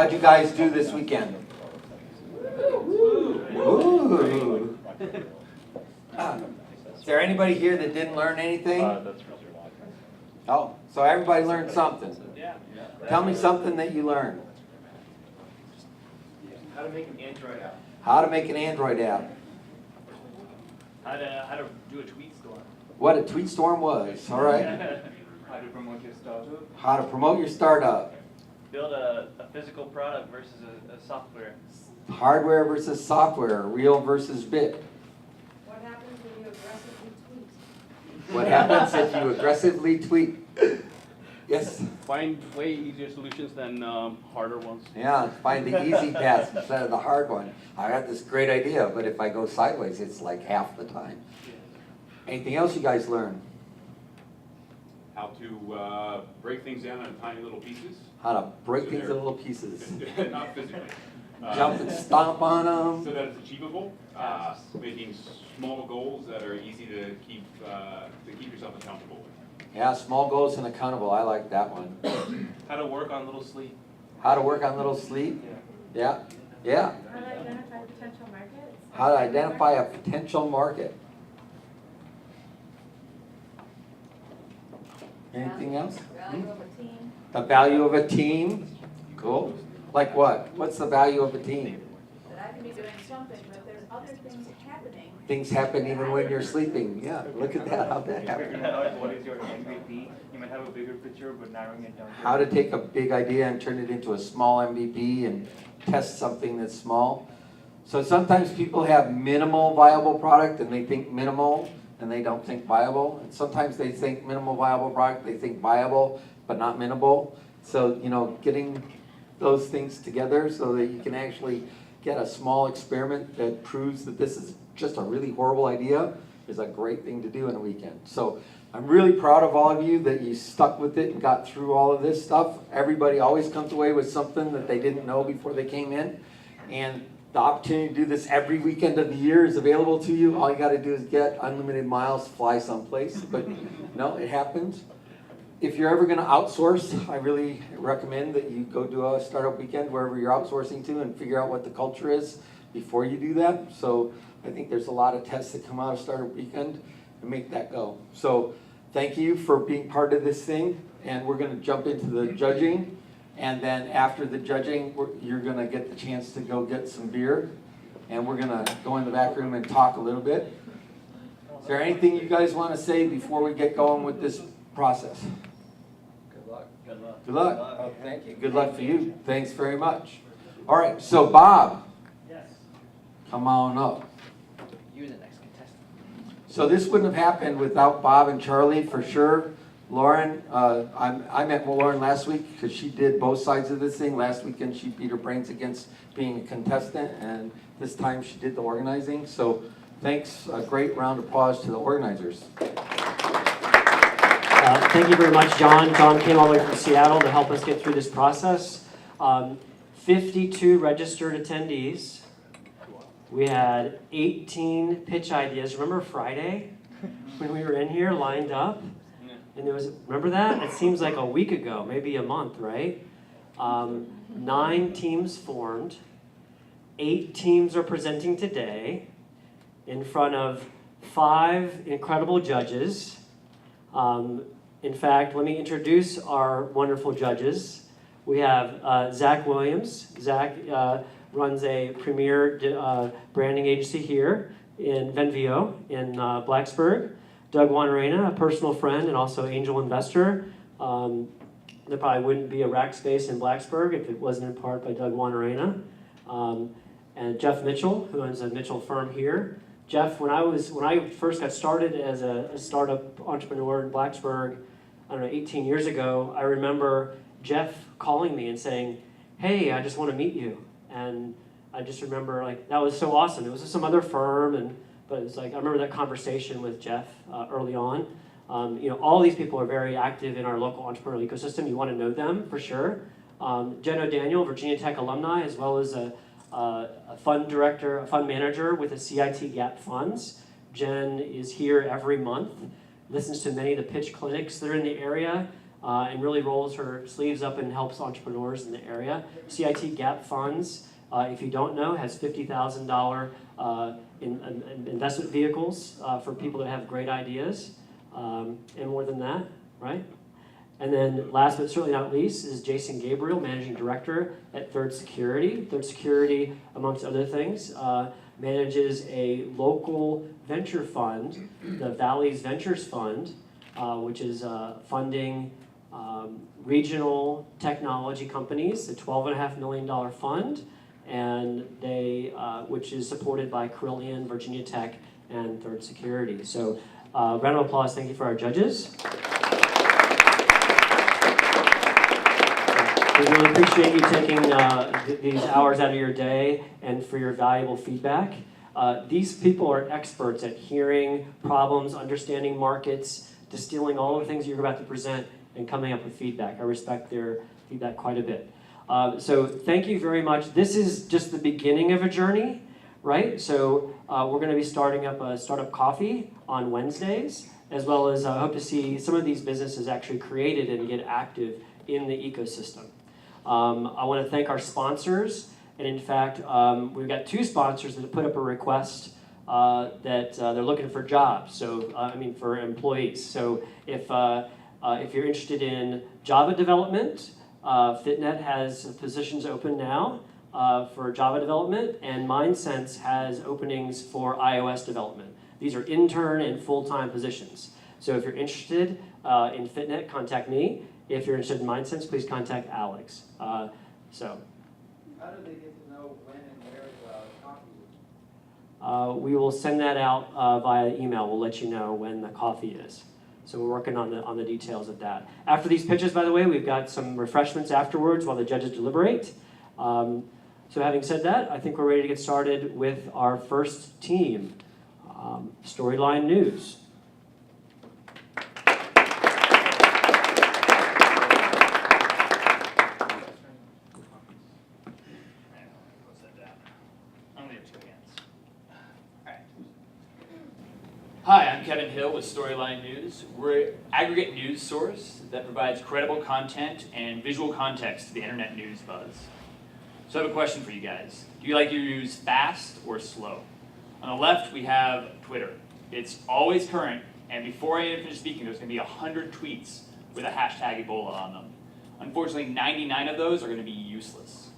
How'd you guys do this weekend? Ooh. Is there anybody here that didn't learn anything? Oh, so everybody learned something. Tell me something that you learned. How to make an Android app. How to make an Android app. How to do a tweet storm. What a tweet storm was. All right. How to promote your startup. How to promote your startup. Build a physical product versus a software. Hardware versus software. Real versus bit. What happens when you aggressively tweet? What happens if you aggressively tweet? Yes? Find way easier solutions than harder ones. Yeah, find the easy path instead of the hard one. I got this great idea, but if I go sideways, it's like half the time. Anything else you guys learn? How to break things down into tiny little pieces. How to break things into little pieces. Not physically. Jump and stomp on them. So that it's achievable. Making small goals that are easy to keep yourself accountable with. Yeah, small goals and accountable. I like that one. How to work on little sleep. How to work on little sleep. Yeah. Yeah. How to identify potential markets? How to identify a potential market. Anything else? Value of a team. The value of a team. Cool. Like what? What's the value of a team? That I can be doing something, but there's other things happening. Things happen even when you're sleeping. Yeah, look at that. How'd that happen? What is your MVP? You might have a bigger picture, but narrowing it down. How to take a big idea and turn it into a small MVP and test something that's small. So sometimes people have minimal viable product and they think minimal and they don't think viable. And sometimes they think minimal viable product, they think viable, but not minimal. So, you know, getting those things together so that you can actually get a small experiment that proves that this is just a really horrible idea is a great thing to do in a weekend. So I'm really proud of all of you that you stuck with it and got through all of this stuff. Everybody always comes away with something that they didn't know before they came in. And the opportunity to do this every weekend of the year is available to you. All you got to do is get unlimited miles, fly someplace. But no, it happens. If you're ever going to outsource, I really recommend that you go do a startup weekend wherever you're outsourcing to and figure out what the culture is before you do that. So I think there's a lot of tests that come out of startup weekend and make that go. So thank you for being part of this thing. And we're going to jump into the judging. And then after the judging, you're going to get the chance to go get some beer. And we're going to go in the back room and talk a little bit. Is there anything you guys want to say before we get going with this process? Good luck. Good luck. Good luck. Oh, thank you. Good luck for you. Thanks very much. All right, so Bob. Yes. Come on up. You're the next contestant. So this wouldn't have happened without Bob and Charlie for sure. Lauren, I met Lauren last week because she did both sides of this thing. Last weekend she beat her brains against being a contestant, and this time she did the organizing. So thanks, a great round of applause to the organizers. Thank you very much, John. John came all the way from Seattle to help us get through this process. 52 registered attendees. We had 18 pitch ideas. Remember Friday when we were in here lined up? And there was, remember that? It seems like a week ago, maybe a month, right? 9 teams formed. 8 teams are presenting today in front of 5 incredible judges. In fact, let me introduce our wonderful judges. We have Zach Williams. Zach runs a premier branding agency here in Venvio in Blacksburg. Doug Wanarena, a personal friend and also angel investor. There probably wouldn't be a rack space in Blacksburg if it wasn't in part by Doug Wanarena. And Jeff Mitchell, who owns a Mitchell firm here. Jeff, when I first got started as a startup entrepreneur in Blacksburg, I don't know, 18 years ago, I remember Jeff calling me and saying, "Hey, I just want to meet you." And I just remember, like, that was so awesome. It was some other firm, but it's like I remember that conversation with Jeff early on. You know, all these people are very active in our local entrepreneurial ecosystem. You want to know them for sure. Jen O'Daniel, Virginia Tech alumni, as well as a fund director, a fund manager with the CIT Gap Funds. Jen is here every month, listens to many of the pitch clinics that are in the area. and really rolls her sleeves up and helps entrepreneurs in the area. CIT Gap Funds, if you don't know, has $50,000 in investment vehicles for people that have great ideas, and more than that, right? And then last but certainly not least is Jason Gabriel, Managing Director at Third Security. Third Security, amongst other things, manages a local venture fund, the Valley's Ventures Fund, which is funding regional technology companies, a $12.5 million fund, and they, which is supported by Carillion, Virginia Tech, and Third Security. So round of applause, thank you for our judges. We really appreciate you taking these hours out of your day and for your valuable feedback. These people are experts at hearing problems, understanding markets, distilling all the things you're about to present, and coming up with feedback. I respect their feedback quite a bit. So thank you very much. This is just the beginning of a journey, right? So we're going to be starting up a Startup Coffee on Wednesdays, as well as I hope to see some of these businesses actually created and get active in the ecosystem. I want to thank our sponsors, and in fact, we've got 2 sponsors that put up a request that they're looking for jobs. So I mean for employees. So if you're interested in Java development, FitNet has positions open now for Java development, and MindSense has openings for iOS development. These are intern and full-time positions. So if you're interested in FitNet, contact me. If you're interested in MindSense, please contact Alex. How do they get to know when and where the coffee is? We will send that out via email. We'll let you know when the coffee is. So we're working on the details of that. After these pitches, by the way, we've got some refreshments afterwards while the judges deliberate. So having said that, I think we're ready to get started with our first team, Storyline News. Hi, I'm Kevin Hill with Storyline News. We're an aggregate news source that provides credible content and visual context to the internet news buzz. So I have a question for you guys. Do you like your news fast or slow? On the left, we have Twitter. It's always current, and before I even finish speaking, there's going to be 100 tweets with a hashtag Ebola on them. Unfortunately, 99 of those are going to be useless.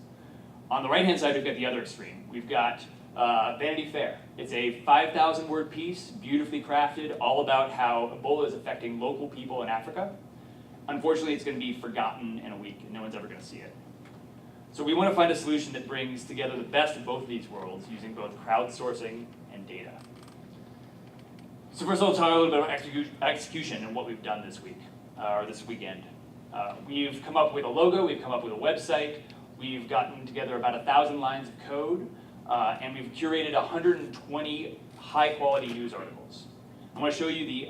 On the right-hand side, we've got the other extreme. We've got Vanity Fair. It's a 5,000-word piece, beautifully crafted, all about how Ebola is affecting local people in Africa. Unfortunately, it's going to be forgotten in a week, and no one's ever going to see it. So we want to find a solution that brings together the best of both of these worlds using both crowdsourcing and data. So first I'll talk a little bit about execution and what we've done this week, or this weekend. We've come up with a logo, we've come up with a website, we've gotten together about 1,000 lines of code, and we've curated 120 high-quality news articles. I want to show you the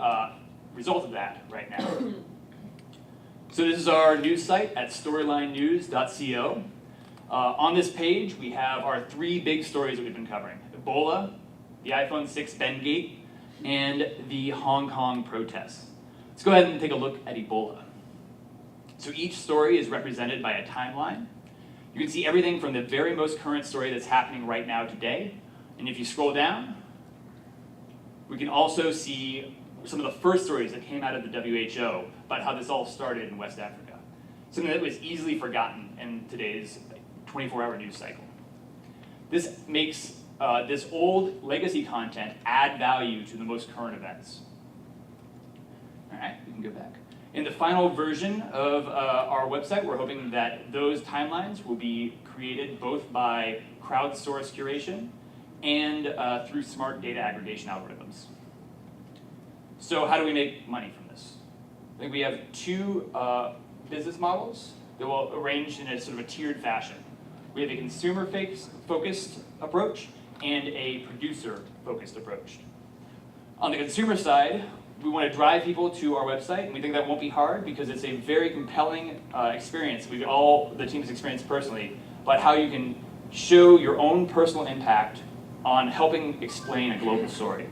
result of that right now. So this is our news site at storylinenews.co. On this page, we have our 3 big stories that we've been covering: Ebola, the iPhone 6 Bengate, and the Hong Kong protests. Let's go ahead and take a look at Ebola. So each story is represented by a timeline. You can see everything from the very most current story that's happening right now today. And if you scroll down, we can also see some of the first stories that came out of the WHO about how this all started in West Africa. Something that was easily forgotten in today's 24-hour news cycle. This makes this old legacy content add value to the most current events. All right, we can go back. In the final version of our website, we're hoping that those timelines will be created both by crowdsourced curation and through smart data aggregation algorithms. So how do we make money from this? I think we have 2 business models that will arrange in a sort of a tiered fashion. We have a consumer-focused approach and a producer-focused approach. On the consumer side, we want to drive people to our website, and we think that won't be hard because it's a very compelling experience. The team has experienced personally, about how you can show your own personal impact on helping explain a global story.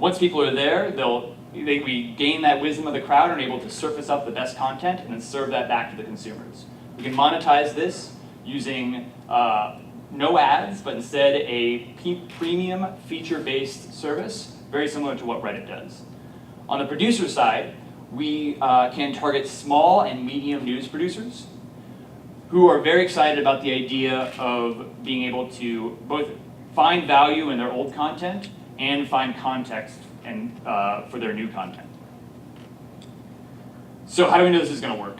Once people are there, we gain that wisdom of the crowd and are able to surface up the best content and then serve that back to the consumers. We can monetize this using no ads, but instead a premium feature-based service, very similar to what Reddit does. On the producer side, we can target small and medium news producers who are very excited about the idea of being able to both find value in their old content and find context and, for their new content. So how do we know this is going to work?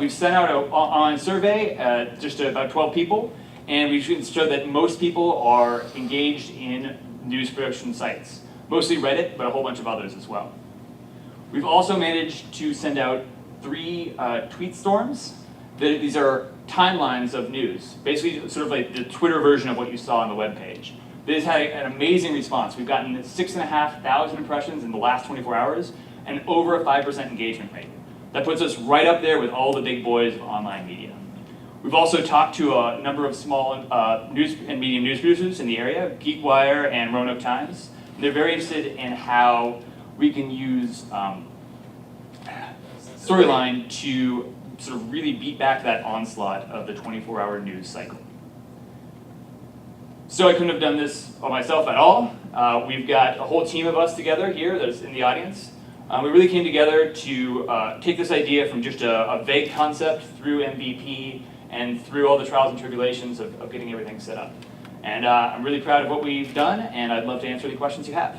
We've sent out an online survey, just to about 12 people, and we showed that most people are engaged in news production sites. Mostly Reddit, but a whole bunch of others as well. We've also managed to send out 3 tweet storms. These are timelines of news, basically sort of like the Twitter version of what you saw on the webpage. This had an amazing response. We've gotten 6,500 impressions in the last 24 hours and over a 5% engagement rate. That puts us right up there with all the big boys of online media. We've also talked to a number of small news and medium news producers in the area, GeekWire and Roanoke Times. They're very interested in how we can use Storyline to sort of really beat back that onslaught of the 24-hour news cycle. So I couldn't have done this by myself at all. We've got a whole team of us together here that's in the audience. We really came together to take this idea from just a vague concept through MVP and through all the trials and tribulations of getting everything set up. And I'm really proud of what we've done, and I'd love to answer any questions you have.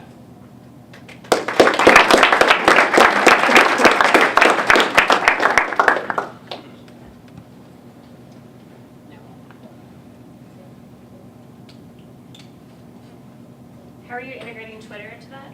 How are you integrating Twitter into that?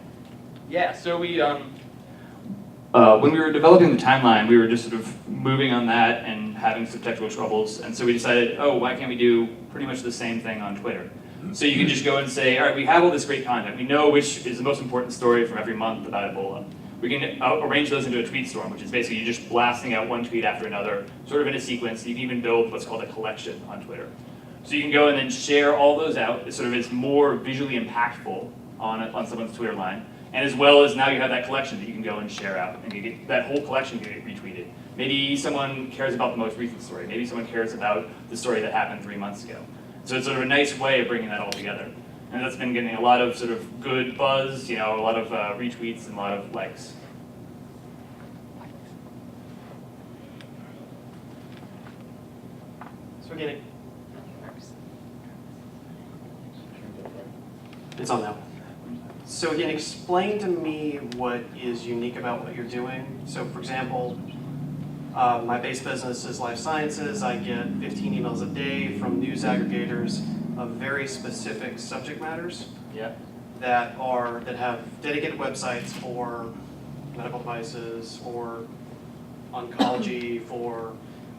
Yeah, so we, when we were developing the timeline, we were just sort of moving on that and having some technical troubles, and so we decided, oh, why can't we do pretty much the same thing on Twitter? So you can just go and say, all right, we have all this great content. We know which is the most important story from every month about Ebola. We can arrange those into a tweet storm, which is basically you just blasting out one tweet after another, sort of in a sequence. You can even build what's called a collection on Twitter. So you can go and then share all those out. It sort of is more visually impactful on someone's Twitter line. And as well as now you have that collection that you can go and share out. And you get that whole collection can get retweeted. Maybe someone cares about the most recent story. Maybe someone cares about the story that happened 3 months ago. So it's sort of a nice way of bringing that all together. And that's been getting a lot of sort of good buzz, you know, a lot of retweets and a lot of likes. So again, it's on now. So again, explain to me what is unique about what you're doing. So for example, my base business is life sciences. I get 15 emails a day from news aggregators of very specific subject matters that have dedicated websites for medical devices, for oncology, for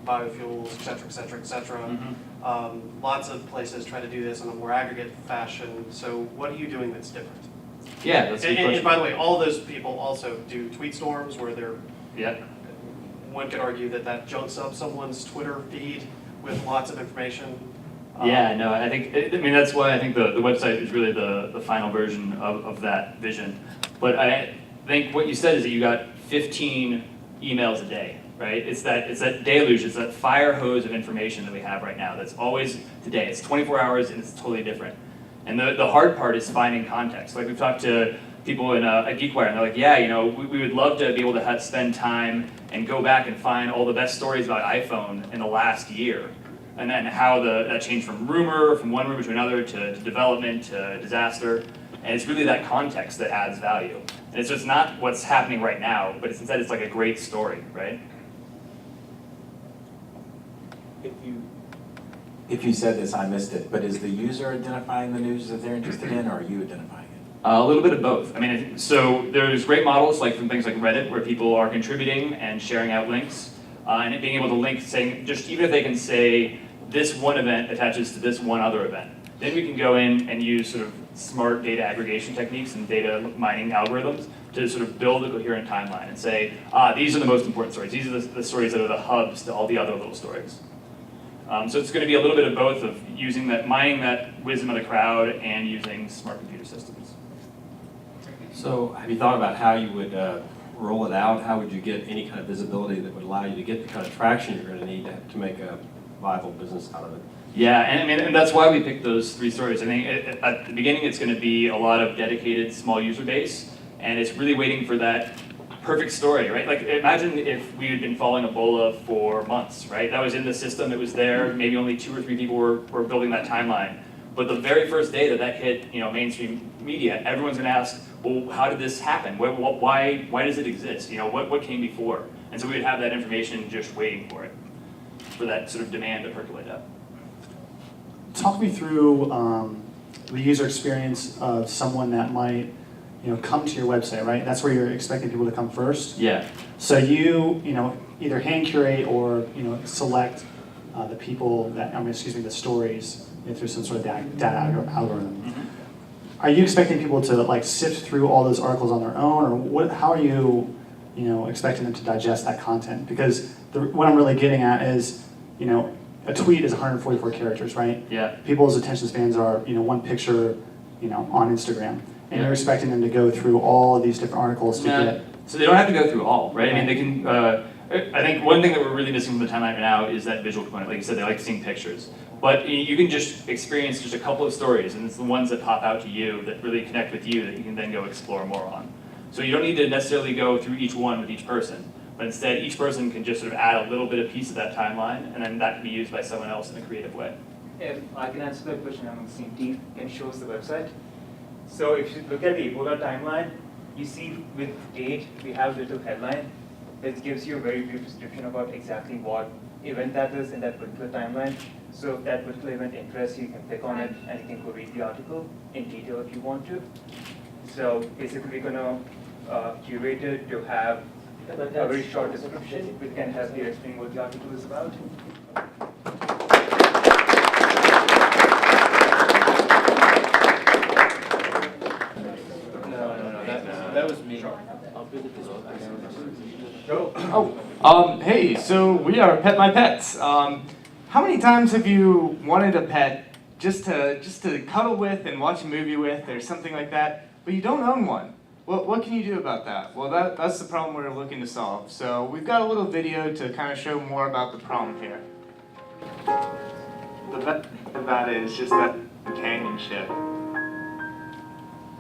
biofuels, et cetera, et cetera, et cetera. Mm-hmm. Lots of places try to do this in a more aggregate fashion. So what are you doing that's different? Yeah, that's a good question. And by the way, all those people also do tweet storms where they're, Yeah. one could argue that junks up someone's Twitter feed with lots of information. Yeah, no, I think, I mean, that's why I think the website is really the final version of that vision. But I think what you said is that you got 15 emails a day, right? It's that deluge, it's that fire hose of information that we have right now that's always today. It's 24 hours and it's totally different. And the hard part is finding context. Like we've talked to people at GeekWire and they're like, yeah, you know, we would love to be able to spend time and go back and find all the best stories about iPhone in the last year. And then how that changed from rumor, from one rumor to another, to development, to disaster. And it's really that context that adds value. And it's just not what's happening right now, but instead it's like a great story, right? If you said this, I missed it, but is the user identifying the news that they're interested in, or are you identifying it? A little bit of both. I mean, so there's great models like from things like Reddit where people are contributing and sharing out links. And being able to link, saying, just even if they can say, this one event attaches to this one other event. Then we can go in and use sort of smart data aggregation techniques and data mining algorithms to sort of build a coherent timeline and say, these are the most important stories. These are the stories that are the hubs to all the other little stories. So it's going to be a little bit of both of using that, mining that wisdom of the crowd and using smart computer systems. So have you thought about how you would roll it out? How would you get any kind of visibility that would allow you to get the kind of traction you're going to need to make a viable business out of it? Yeah, and I mean, and that's why we picked those 3 stories. I think at the beginning, it's going to be a lot of dedicated small user base, and it's really waiting for that perfect story, right? Like, imagine if we had been following Ebola for months, right? That was in the system, it was there, maybe only 2 or 3 people were building that timeline. But the very first day that hit, mainstream media, everyone's gonna ask, well, how did this happen? Why does it exist? What came before? And so we would have that information just waiting for it, for that sort of demand to percolate up. Talk me through the user experience of someone that might come to your website, right? That's where you're expecting people to come first. Yeah. So you either hand curate or select the people that the stories through some sort of data algorithm. Mm-hmm. Are you expecting people to sift through all those articles on their own, or how are you expecting them to digest that content? Because what I'm really getting at is a tweet is 144 characters, right? Yeah. People's attention spans are one picture on Instagram. And Yeah. you're expecting them to go through all of these different articles to get. So they don't have to go through all, right? I mean, they can. I think one thing that we're really missing from the timeline right now is that visual component. Like you said, they like seeing pictures, but you can just experience just a couple of stories, and it's the ones that pop out to you that really connect with you that you can then go explore more on. So you don't need to necessarily go through each one with each person, but instead each person can just sort of add a little bit of piece of that timeline, and then that can be used by someone else in a creative way. If I can answer that question, I'm on the same team, and shows the website. So if you look at the Ebola timeline, you see with date, we have a little headline that gives you a very brief description about exactly what event that is in that particular timeline. So if that particular event interests you, you can click on it and you can go read the article in detail if you want to. So basically we're going to curate it to have a very short description which can help you explain what the article is about. That was me. Hey, so we are Pet My Pets. How many times have you wanted a pet just to cuddle with and watch a movie with or something like that, but you don't own one? What can you do about that? Well, that's the problem we're looking to solve. So we've got a little video to kind of show more about the problem here. The best thing about it is just that companionship.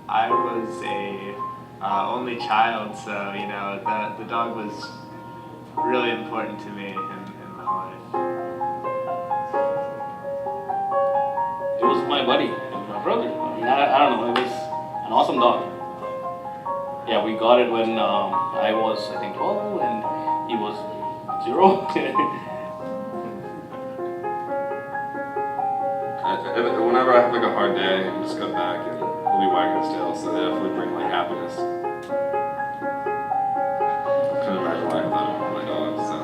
I was a only child, so the dog was really important to me in my life. It was my buddy, my brother. I mean, I don't know, it was an awesome dog. Yeah, we got it when I was, I think, 12 and he was 0. Whenever I have like a hard day, I can just go back and he'll be wagging his tail, so they definitely bring like happiness. I couldn't imagine life without my dog, so.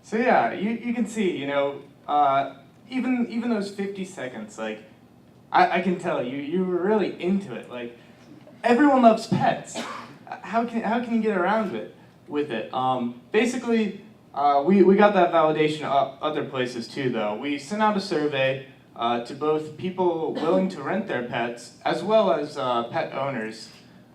So yeah, you can see, even those 50 seconds, like, I can tell you were really into it. Like, everyone loves pets. How can you get around with it? Basically, we got that validation other places too, though. We sent out a survey to both people willing to rent their pets, as well as pet owners,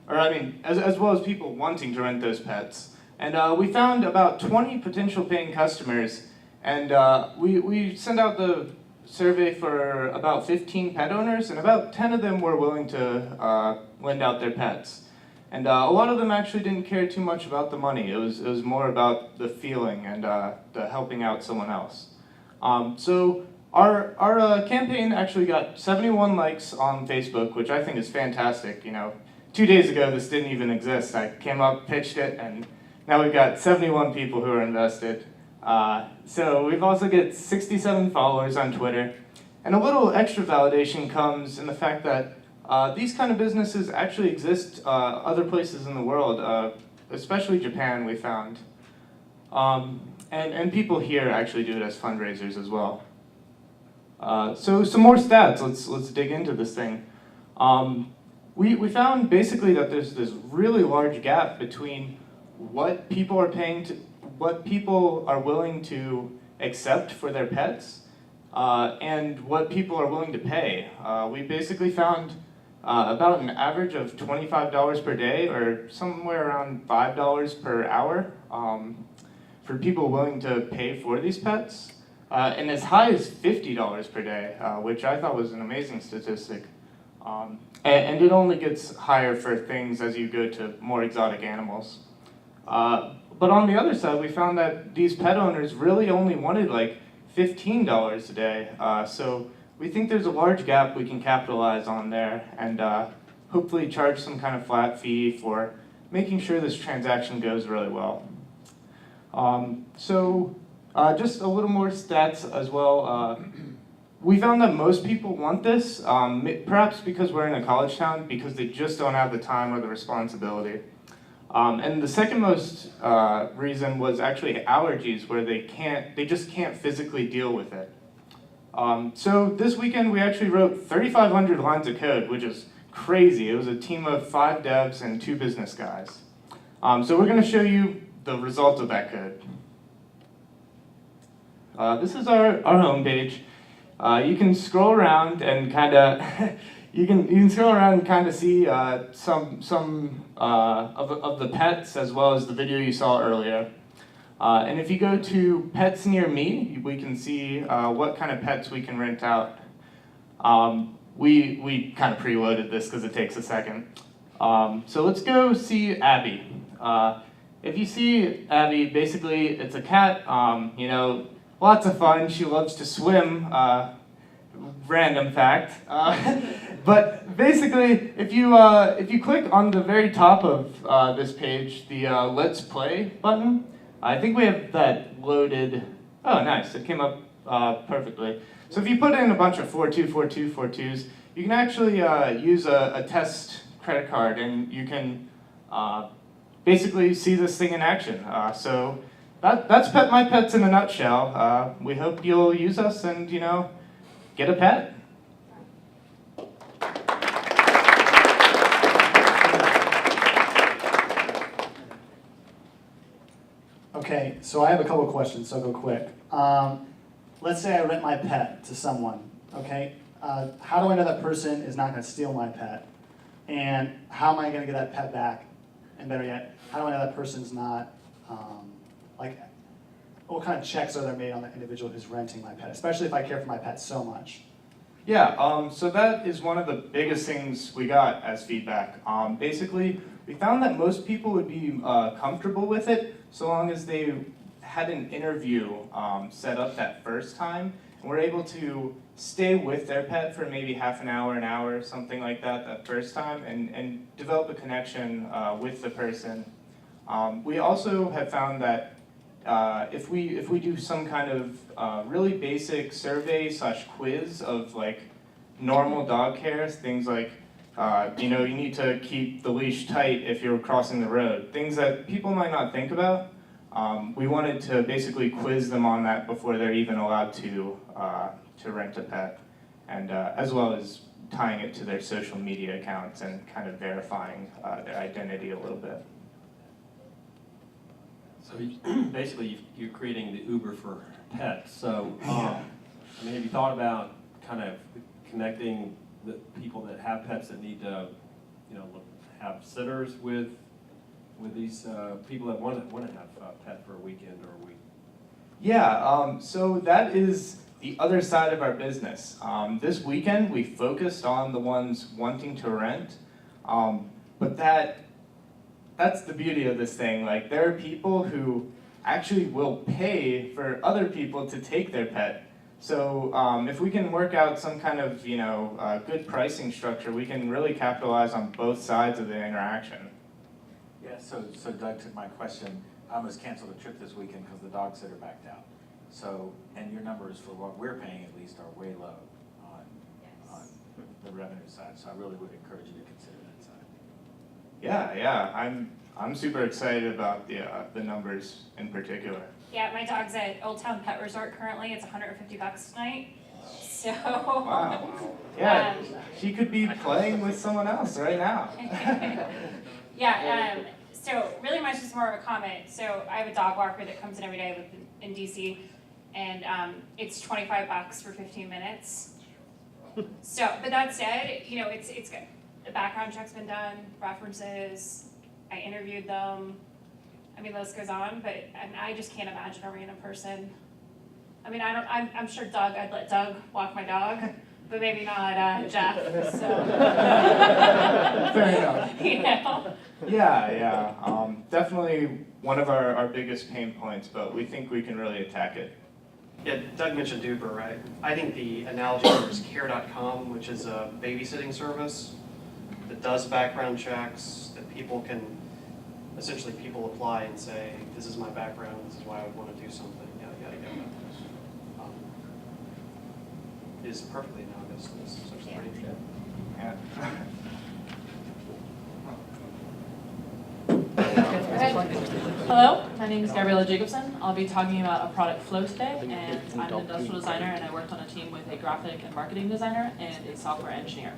or I mean, as well as people wanting to rent those pets. And we found about 20 potential paying customers, and we sent out the survey for about 15 pet owners, and about 10 of them were willing to lend out their pets. And a lot of them actually didn't care too much about the money. It was more about the feeling and the helping out someone else. So our campaign actually got 71 likes on Facebook, which I think is fantastic. 2 days ago this didn't even exist. I came up, pitched it, and now we've got 71 people who are invested. So we've also got 67 followers on Twitter. And a little extra validation comes in the fact that these kind of businesses actually exist other places in the world, especially Japan, we found. And people here actually do it as fundraisers as well. So some more stats, let's dig into this thing. We found basically that there's this really large gap between what people are paying to, what people are willing to accept for their pets, and what people are willing to pay. We basically found about an average of $25 per day, or somewhere around $5 per hour, for people willing to pay for these pets, and as high as $50 per day, which I thought was an amazing statistic. And it only gets higher for things as you go to more exotic animals. But on the other side, we found that these pet owners really only wanted like $15 a day. So we think there's a large gap we can capitalize on there, and hopefully charge some kind of flat fee for making sure this transaction goes really well. Just a little more stats as well. We found that most people want this, perhaps because we're in a college town, because they just don't have the time or the responsibility. And the second most reason was actually allergies, where they just can't physically deal with it. So this weekend we actually wrote 3,500 lines of code, which is crazy. It was a team of 5 devs and 2 business guys. So we're going to show you the result of that code. This is our home page. You can scroll around and kind of you can scroll around and kind of see some of the pets, as well as the video you saw earlier. And if you go to pets near me, we can see what kind of pets we can rent out. We kind of preloaded this because it takes a second. So let's go see Abby. If you see Abby, basically it's a cat. You know, lots of fun. She loves to swim. Random fact. But basically, if you click on the very top of this page, the Let's Play button, I think we have that loaded. Oh, nice. It came up perfectly. So if you put in a bunch of 424242s, you can actually use a test credit card, and you can basically see this thing in action. So that's My Pets in a nutshell. We hope you'll use us and, you know, get a pet. Okay, so I have a couple of questions, so I'll go quick. Let's say I rent my pet to someone, okay? How do I know that person is not going to steal my pet? And how am I going to get that pet back? And better yet, how do I know that person's not, what kind of checks are there made on the individual who's renting my pet, especially if I care for my pet so much? Yeah, so that is one of the biggest things we got as feedback. Basically, we found that most people would be comfortable with it so long as they had an interview set up that first time, and were able to stay with their pet for maybe half an hour, something like that first time, and develop a connection with the person. We also have found that if we do some kind of really basic survey/quiz of like normal dog care, things like you know, you need to keep the leash tight if you're crossing the road, things that people might not think about. We wanted to basically quiz them on that before they're even allowed to rent a pet, and as well as tying it to their social media accounts and kind of verifying their identity a little bit. So basically, you're creating the Uber for pets. So, I mean, have you thought about kind of connecting the people that have pets that need to, you know, have sitters with these people that want to have a pet for a weekend or a week? Yeah, so that is the other side of our business. This weekend, we focused on the ones wanting to rent, but that's the beauty of this thing. Like, there are people who actually will pay for other people to take their pet. So if we can work out some kind of, you know, good pricing structure, we can really capitalize on both sides of the interaction. Yeah, so Doug took my question. I almost canceled a trip this weekend because the dog sitter backed out. So, and your numbers for what we're paying at least are way low on the revenue side. So I really would encourage you to consider that side. Yeah, I'm super excited about the numbers in particular. Yeah, my dog's at Old Town Pet Resort currently. It's $150 tonight. So. Wow. Yeah, she could be playing with someone else right now. Yeah. So really much just more of a comment. So I have a dog walker that comes in every day in DC. And it's $25 for 15 minutes. So, but that said, you know, it's good. The background check's been done, references, I interviewed them. I mean, the list goes on, but I just can't imagine a random person. I mean, I'm sure I'd let Doug walk my dog, but maybe not Jeff, so. Fair enough. You know? Yeah. Definitely one of our biggest pain points, but we think we can really attack it. Yeah, Doug mentioned Uber, right? I think the analogy here is care.com, which is a babysitting service that does background checks, that people essentially people apply and say, this is my background, this is why I would want to do something, yada, yada, yada. It is perfectly analogous to this, so it's pretty interesting. Yeah. Hello, my name is Gabriella Jacobson. I'll be talking about a product flow today, and I'm an industrial designer, and I worked on a team with a graphic and marketing designer and a software engineer.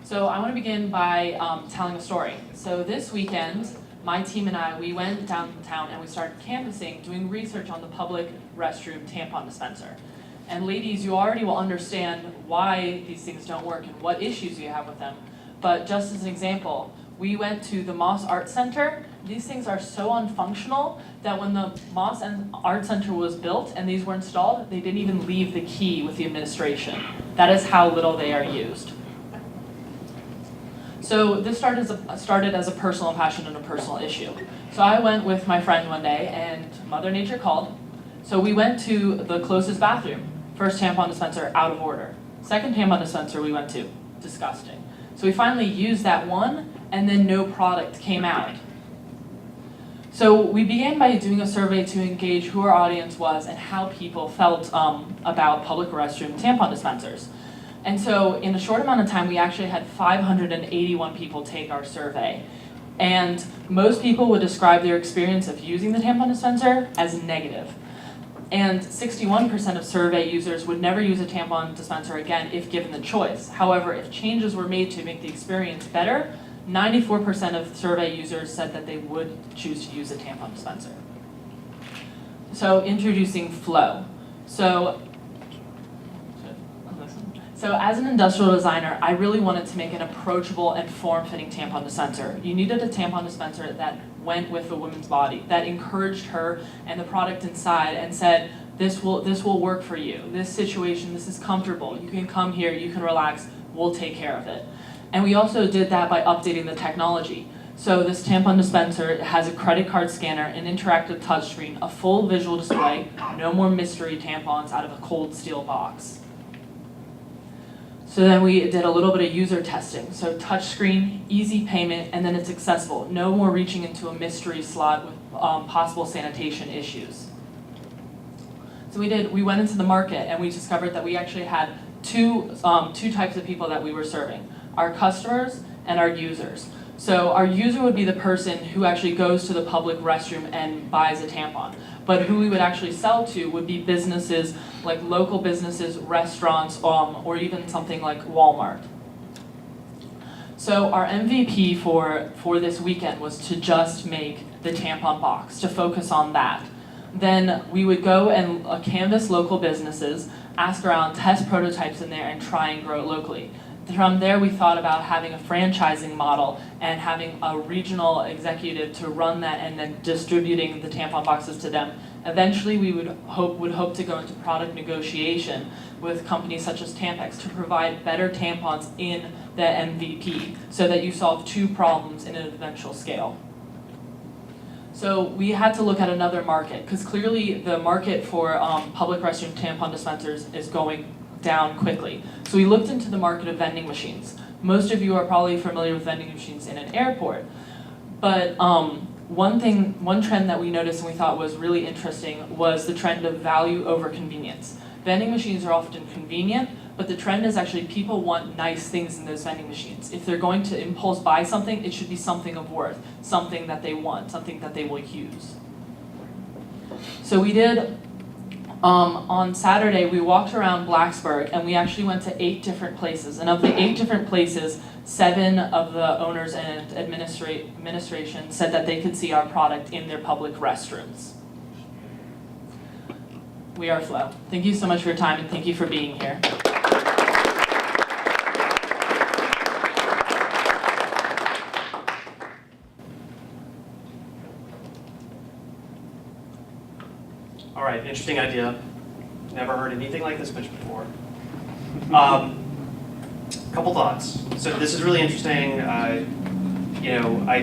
So I want to begin by telling a story. So this weekend, my team and I, we went downtown and we started canvassing, doing research on the public restroom tampon dispenser. And ladies, you already will understand why these things don't work and what issues you have with them. But just as an example, we went to the Moss Art Center. These things are so unfunctional that when the Moss Art Center was built and these were installed, they didn't even leave the key with the administration. That is how little they are used. So this started as a personal passion and a personal issue. So I went with my friend one day and Mother Nature called. So we went to the closest bathroom. First tampon dispenser, out of order. Second tampon dispenser we went to, disgusting. So we finally used that one, and then no product came out. So we began by doing a survey to engage who our audience was and how people felt about public restroom tampon dispensers. And so in a short amount of time, we actually had 581 people take our survey. And most people would describe their experience of using the tampon dispenser as negative. And 61% of survey users would never use a tampon dispenser again if given the choice. However, if changes were made to make the experience better, 94% of survey users said that they would choose to use a tampon dispenser. So introducing flow. So as an industrial designer, I really wanted to make an approachable and form-fitting tampon dispenser. You needed a tampon dispenser that went with the woman's body, that encouraged her and the product inside and said, this will work for you. This situation, this is comfortable. You can come here, you can relax, we'll take care of it. And we also did that by updating the technology. So this tampon dispenser has a credit card scanner, an interactive touchscreen, a full visual display, no more mystery tampons out of a cold steel box. So then we did a little bit of user testing. So touchscreen, easy payment, and then it's accessible. No more reaching into a mystery slot with possible sanitation issues. So we went into the market and we discovered that we actually had two types of people that we were serving. Our customers and our users. So our user would be the person who actually goes to the public restroom and buys a tampon. But who we would actually sell to would be businesses like local businesses, restaurants, or even something like Walmart. So our MVP for this weekend was to just make the tampon box, to focus on that. Then we would go and canvass local businesses, ask around, test prototypes in there, and try and grow it locally. From there, we thought about having a franchising model and having a regional executive to run that and then distributing the tampon boxes to them. Eventually, we would hope to go into product negotiation with companies such as Tampax to provide better tampons in the MVP so that you solve two problems in an eventual scale. So we had to look at another market because clearly the market for public restroom tampon dispensers is going down quickly. So we looked into the market of vending machines. Most of you are probably familiar with vending machines in an airport. But one trend that we noticed and we thought was really interesting was the trend of value over convenience. Vending machines are often convenient, but the trend is actually people want nice things in those vending machines. If they're going to impulse buy something, it should be something of worth, something that they want, something that they will use. So we did on Saturday, we walked around Blacksburg and we actually went to 8 different places. And of the 8 different places, 7 of the owners and administration said that they could see our product in their public restrooms. We are Flow. Thank you so much for your time and thank you for being here. All right, interesting idea. Never heard anything like this pitch before. Couple thoughts. So this is really interesting. I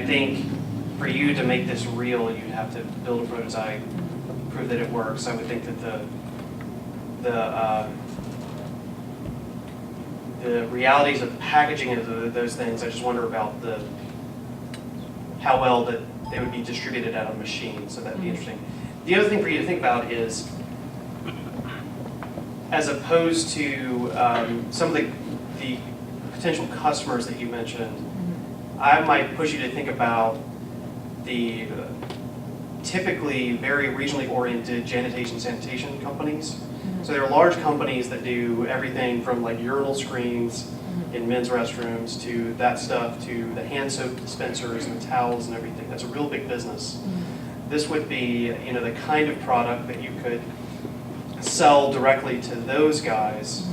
think for you to make this real, you'd have to build a prototype, prove that it works. I would think that the realities of the packaging of those things, I just wonder about how well that they would be distributed out of a machine. So that'd be interesting. The other thing for you to think about is, as opposed to some of the potential customers that you mentioned, I might push you to think about the typically very regionally oriented sanitation companies. So there are large companies that do everything from like urinal screens in men's restrooms to that stuff to the hand soap dispensers and the towels and everything. That's a real big business. This would be, the kind of product that you could sell directly to those guys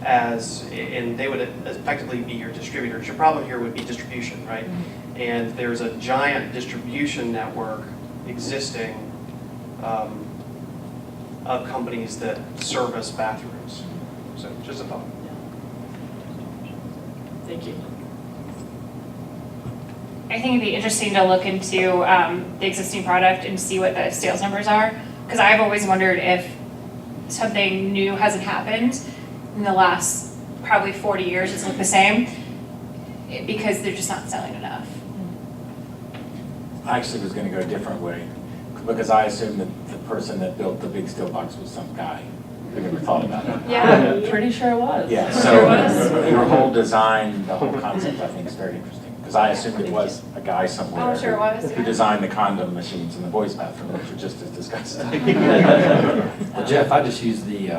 and they would effectively be your distributors. Your problem here would be distribution, right? And there's a giant distribution network existing of companies that service bathrooms. So just a thought. Thank you. I think it'd be interesting to look into the existing product and see what the sales numbers are, because I've always wondered if something new hasn't happened in the last probably 40 years. It's looked the same because they're just not selling enough. I actually was going to go a different way, because I assumed that the person that built the big steel box was some guy. I never thought about that. Yeah. I'm pretty sure it was. Yeah, Sure so was. your whole design, the whole concept, I think is very interesting. Because I assumed it was a guy somewhere Oh, sure it was, who yeah. designed the condom machines in the boys' bathroom, which are just as disgusting. Well, Jeff, I just use the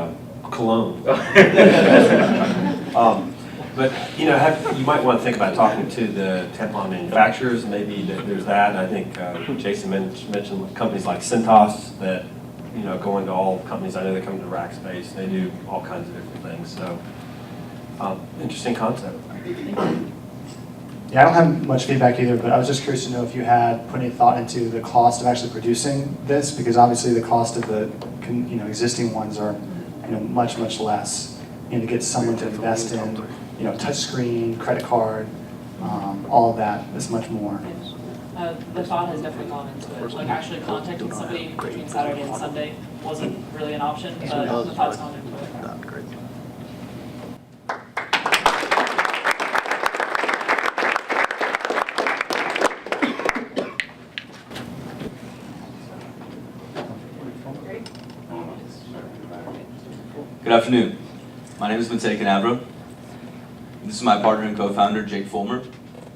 cologne. But you might want to think about talking to the tampon manufacturers. Maybe there's that. And I think Jason mentioned companies like Centos that go into all companies. I know they come to Rackspace. They do all kinds of different things. So interesting concept. Yeah, I don't have much feedback either, but I was just curious to know if you had put any thought into the cost of actually producing this, because obviously the cost of the existing ones are much less. To get someone to invest in touchscreen, credit card, all of that is much more. The thought has definitely gone into it. Like actually contacting somebody between Saturday and Sunday wasn't really an option, but the thought's gone into it. Good afternoon. My name is Matej Canavro. This is my partner and co-founder, Jake Fulmer,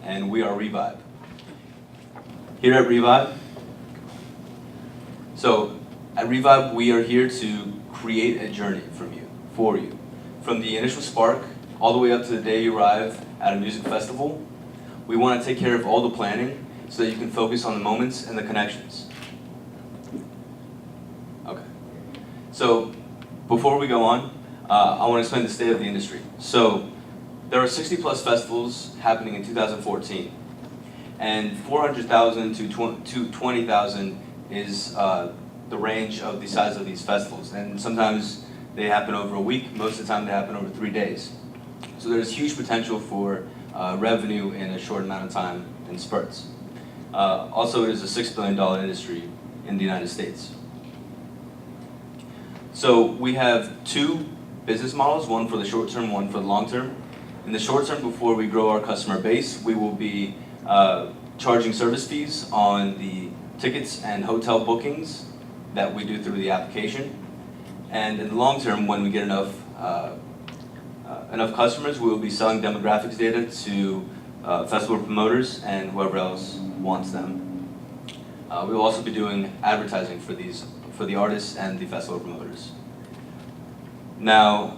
and we are Revive. Here at Revive, at Revive, we are here to create a journey for you. From the initial spark, all the way up to the day you arrive at a music festival, we want to take care of all the planning so that you can focus on the moments and the connections. Okay. So, before we go on, I want to explain the state of the industry. So, there are 60 plus festivals happening in 2014, and 400,000 to 20,000 is the range of the size of these festivals. And sometimes they happen over a week, most of the time they happen over 3 days. So there's huge potential for revenue in a short amount of time in spurts. Also, it is a $6 billion industry in the United States. So we have two business models, one for the short term, one for the long term. In the short term, before we grow our customer base, we will be charging service fees on the tickets and hotel bookings that we do through the application. And in the long term, when we get enough customers, we will be selling demographics data to festival promoters and whoever else wants them. We will also be doing advertising for the artists and the festival promoters. Now,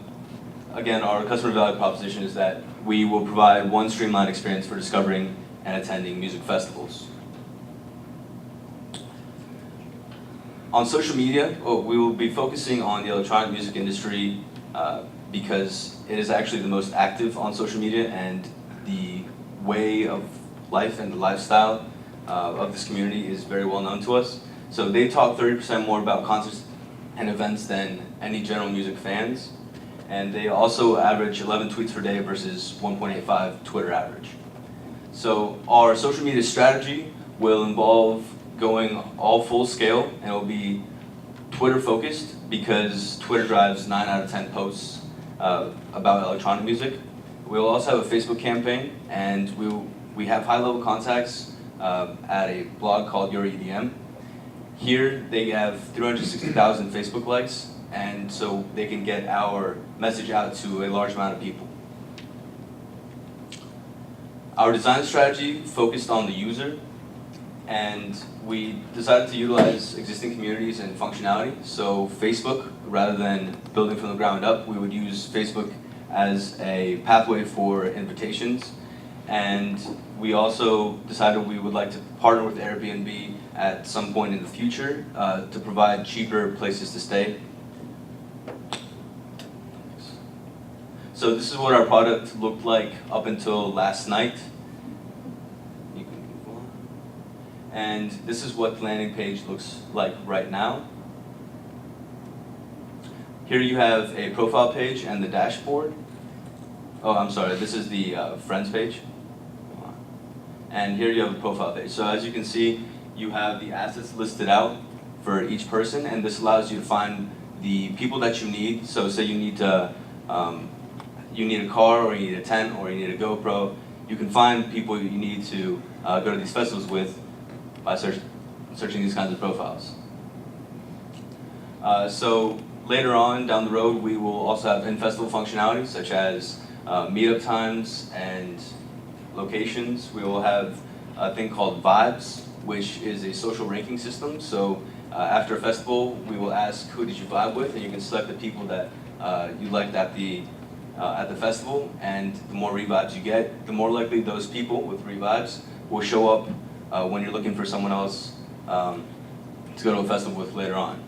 again, our customer value proposition is that we will provide one streamlined experience for discovering and attending music festivals. On social media, we will be focusing on the electronic music industry because it is actually the most active on social media, and the way of life and the lifestyle of this community is very well known to us. So they talk 30% more about concerts and events than any general music fans. And they also average 11 tweets per day versus 1.85 Twitter average. So our social media strategy will involve going all full scale, and it will be Twitter focused because Twitter drives 9 out of 10 posts about electronic music. We'll also have a Facebook campaign, and we have high level contacts at a blog called Your EDM. Here they have 360,000 Facebook likes, and so they can get our message out to a large amount of people. Our design strategy focused on the user, and we decided to utilize existing communities and functionality. So Facebook, rather than building from the ground up, we would use Facebook as a pathway for invitations. And we also decided we would like to partner with Airbnb at some point in the future to provide cheaper places to stay. So this is what our product looked like up until last night. You can move on. And this is what the landing page looks like right now. Here you have a profile page and the dashboard. Oh, I'm sorry, this is the friends page. And here you have a profile page. So as you can see, you have the assets listed out for each person, and this allows you to find the people that you need. So say you need to, you need a car, or you need a tent, or you need a GoPro. You can find people you need to go to these festivals with by searching these kinds of profiles. So later on down the road, we will also have in-festival functionality such as meetup times and locations. We will have a thing called Vibes, which is a social ranking system. So after a festival, we will ask who did you vibe with, and you can select the people that you liked at the festival. And the more revibes you get, the more likely those people with revibes will show up when you're looking for someone else to go to a festival with later on.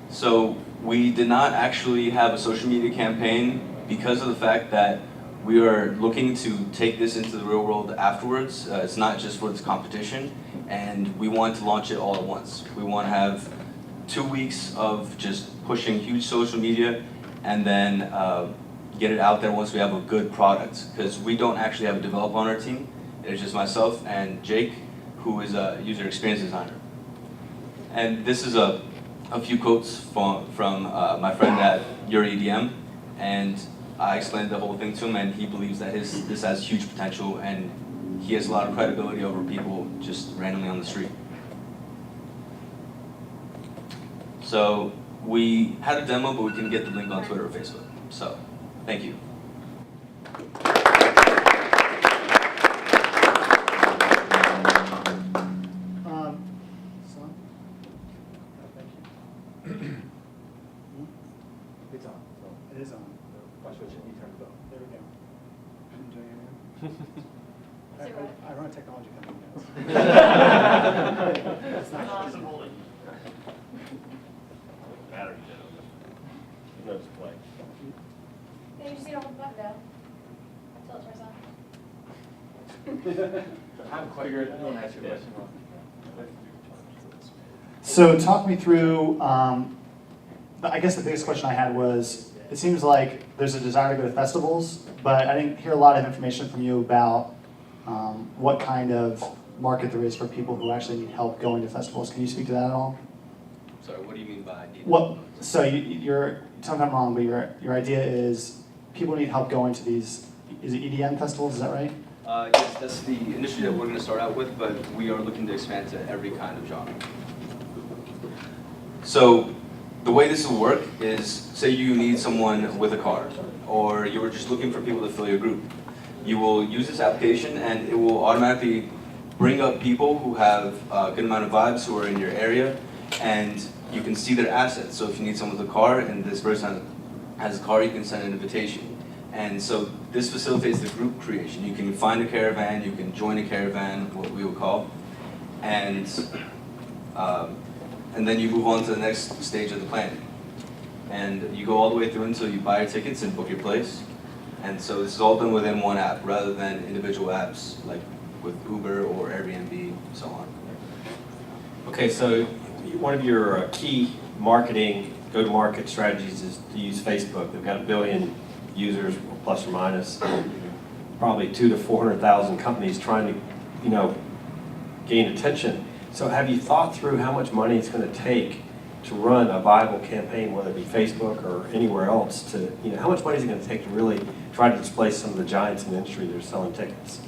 So we did not actually have a social media campaign because of the fact that we are looking to take this into the real world afterwards. It's not just for this competition, and we want to launch it all at once. We want to have 2 weeks of just pushing huge social media, and then get it out there once we have a good product. Because we don't actually have a developer on our team. It's just myself and Jake, who is a user experience designer. And this is a few quotes from my friend at Your EDM, and I explained the whole thing to him, and he believes that this has huge potential, and he has a lot of credibility over people just randomly on the street. So we had a demo, but we can get the link on Twitter or Facebook. So thank you. It's on. It is on. Watch what you turn it on. There we go. I'm doing it. I run a technology company. It's not possible. Battery dead. No display. Yeah, you just need to hold the button down until it turns on. I'm quite good. I don't ask you a question. So talk me through, I guess the biggest question I had was, it seems like there's a desire to go to festivals, but I didn't hear a lot of information from you about what kind of market there is for people who actually need help going to festivals. Can you speak to that at all? Sorry, what do you mean by need? Well, so you're, tell me if I'm wrong, but your idea is people need help going to these, is it EDM festivals, is that right? Yes, that's the industry that we're going to start out with, but we are looking to expand to every kind of genre. So the way this will work is, say you need someone with a car, or you were just looking for people to fill your group. You will use this application, and it will automatically bring up people who have a good amount of vibes who are in your area, and you can see their assets. So if you need someone with a car, and this person has a car, you can send an invitation. And so this facilitates the group creation. You can find a caravan, you can join a caravan, what we would call, and and then you move on to the next stage of the planning. And you go all the way through until you buy your tickets and book your place. And so this is all done within one app rather than individual apps like with Uber or Airbnb and so on. Okay, so one of your key marketing, go-to-market strategies is to use Facebook. They've got 1 billion users, plus or minus, probably 200,000 to 400,000 companies trying to, gain attention. So have you thought through how much money it's going to take to run a viable campaign, whether it be Facebook or anywhere else, to, how much money is it going to take to really try to displace some of the giants in the industry that are selling tickets?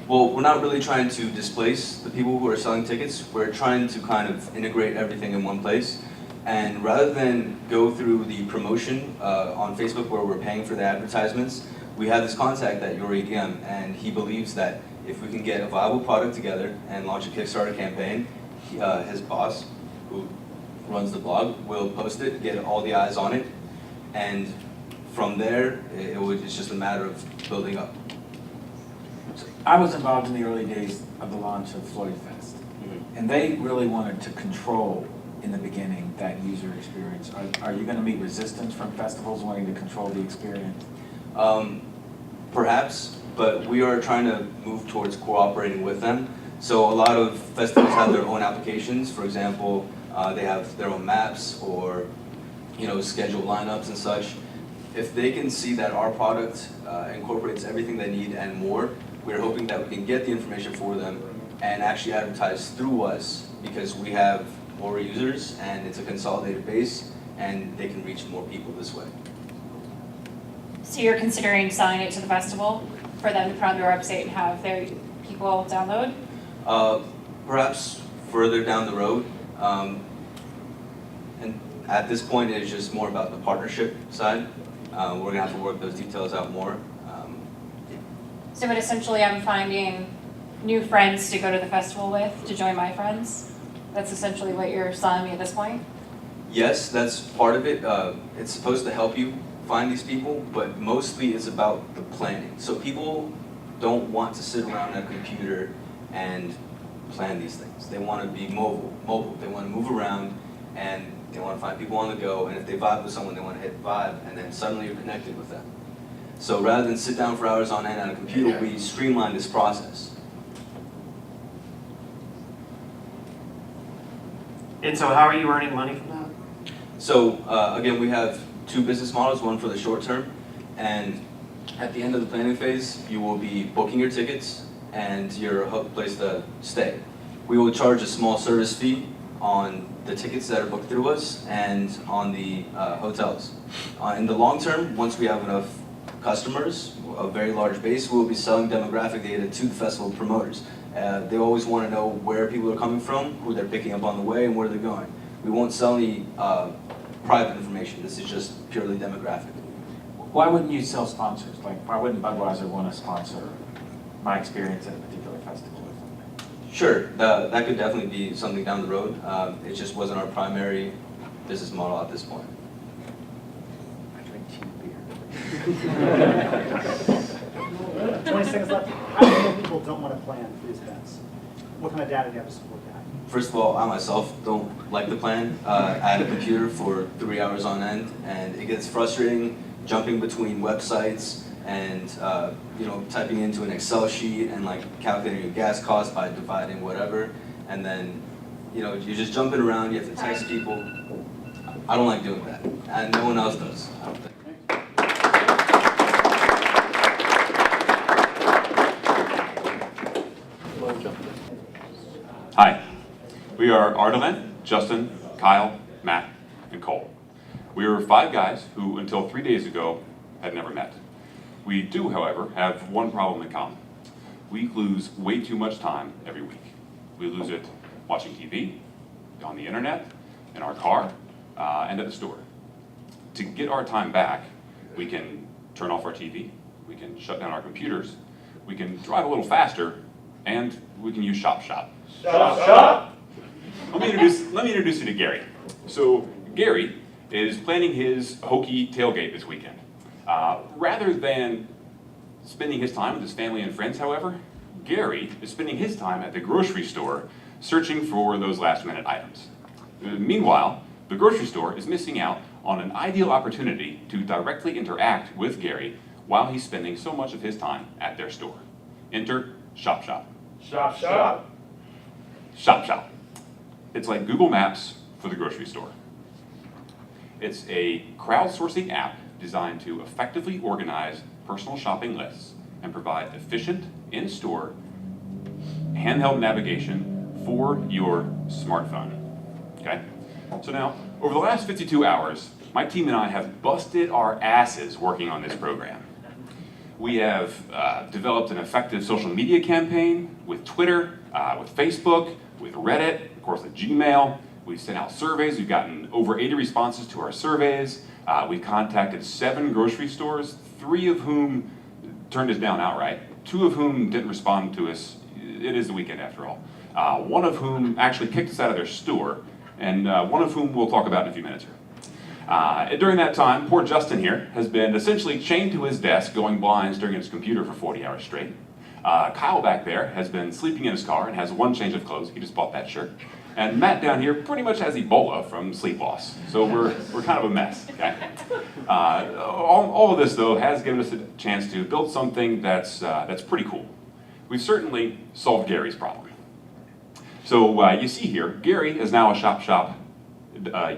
Well, we're not really trying to displace the people who are selling tickets. We're trying to kind of integrate everything in one place. And rather than go through the promotion on Facebook where we're paying for the advertisements, we have this contact at Your ATM, and he believes that if we can get a viable product together and launch a Kickstarter campaign, his boss, who runs the blog, will post it, get all the eyes on it, and from there, it's just a matter of building up. I was involved in the early days of the launch of Floyd Fest, and they really wanted to control in the beginning that user experience. Are you going to meet resistance from festivals wanting to control the experience? Perhaps, but we are trying to move towards cooperating with them. So a lot of festivals have their own applications. For example, they have their own maps or scheduled lineups and such. If they can see that our product incorporates everything they need and more, we're hoping that we can get the information for them and actually advertise through us, because we have more users and it's a consolidated base and they can reach more people this way. So you're considering selling it to the festival for them to put on their website and have their people download? Perhaps further down the road. And at this point, it's just more about the partnership side. We're going to have to work those details out more. So but essentially I'm finding new friends to go to the festival with, to join my friends? That's essentially what you're selling me at this point? Yes, that's part of it. It's supposed to help you find these people, but mostly it's about the planning. So people don't want to sit around at a computer and plan these things. They want to be mobile. They want to move around and they want to find people on the go, and if they vibe with someone, they want to hit vibe, and then suddenly you're connected with them. So rather than sit down for hours on end on a computer, we streamline this process. And so how are you earning money from that? So again, we have two business models, one for the short term, and at the end of the planning phase, you will be booking your tickets and your place to stay. We will charge a small service fee on the tickets that are booked through us and on the hotels. In the long term, once we have enough customers, a very large base, we will be selling demographic data to the festival promoters. They always want to know where people are coming from, who they're picking up on the way, and where they're going. We won't sell any private information. This is just purely demographic. Why wouldn't you sell sponsors? Like, why wouldn't Budweiser want to sponsor my experience at a particular festival or something? Sure, that could definitely be something down the road. It just wasn't our primary business model at this point. I drink cheap beer. 20 seconds left. How many people don't want to plan for these events? What kind of data do you have to support that? First of all, I myself don't like to plan at a computer for 3 hours on end, and it gets frustrating jumping between websites and typing into an Excel sheet and like calculating your gas cost by dividing whatever, and then you're just jumping around. You have to text people. I don't like doing that, and no one else does, I don't think. Hi, we are Ardalan, Justin, Kyle, Matt, and Cole. We are 5 guys who, until 3 days ago, had never met. We do, however, have one problem in common. We lose way too much time every week. We lose it watching TV, on the internet, in our car, and at the store. To get our time back, we can turn off our TV, we can shut down our computers, we can drive a little faster, and we can use ShopShop. ShopShop! Let me introduce you to Gary. So Gary is planning his hokey tailgate this weekend. Rather than spending his time with his family and friends, however, Gary is spending his time at the grocery store searching for those last-minute items. Meanwhile, the grocery store is missing out on an ideal opportunity to directly interact with Gary while he's spending so much of his time at their store. Enter ShopShop. ShopShop. ShopShop. It's like Google Maps for the grocery store. It's a crowdsourcing app designed to effectively organize personal shopping lists and provide efficient, in-store, handheld navigation for your smartphone. Okay? So now, over the last 52 hours, my team and I have busted our asses working on this program. We have developed an effective social media campaign with Twitter, with Facebook, with Reddit, of course with Gmail. We've sent out surveys. We've gotten over 80 responses to our surveys. We've contacted 7 grocery stores, 3 of whom turned us down outright, 2 of whom didn't respond to us. It is the weekend after all. 1 of whom actually kicked us out of their store, and 1 of whom we'll talk about in a few minutes here. During that time, poor Justin here has been essentially chained to his desk, going blind, staring at his computer for 40 hours straight. Kyle back there has been sleeping in his car and has 1 change of clothes. He just bought that shirt. And Matt down here pretty much has Ebola from sleep loss. So we're kind of a mess, okay? All of this, though, has given us a chance to build something that's pretty cool. We've certainly solved Gary's problem. So you see here, Gary is now a ShopShop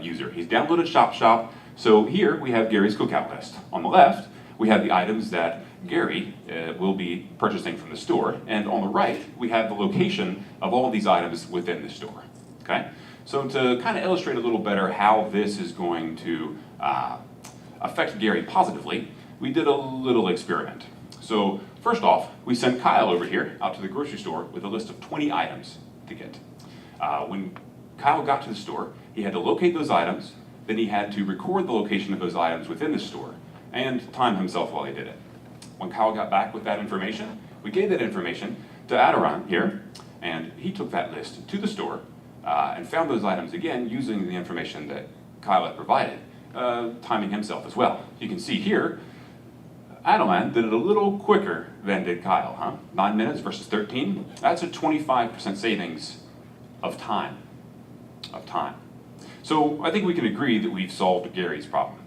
user. He's downloaded ShopShop. So here we have Gary's cookout list. On the left, we have the items that Gary will be purchasing from the store. And on the right, we have the location of all of these items within the store. Okay? So to kind of illustrate a little better how this is going to affect Gary positively, we did a little experiment. So first off, we sent Kyle over here out to the grocery store with a list of 20 items to get. When Kyle got to the store, he had to locate those items, then he had to record the location of those items within the store, and time himself while he did it. When Kyle got back with that information, we gave that information to Adiron here, and he took that list to the store and found those items again using the information that Kyle had provided, timing himself as well. You can see here, Adelan did it a little quicker than did Kyle, huh? 9 minutes versus 13. That's a 25% savings of time. So I think we can agree that we've solved Gary's problem.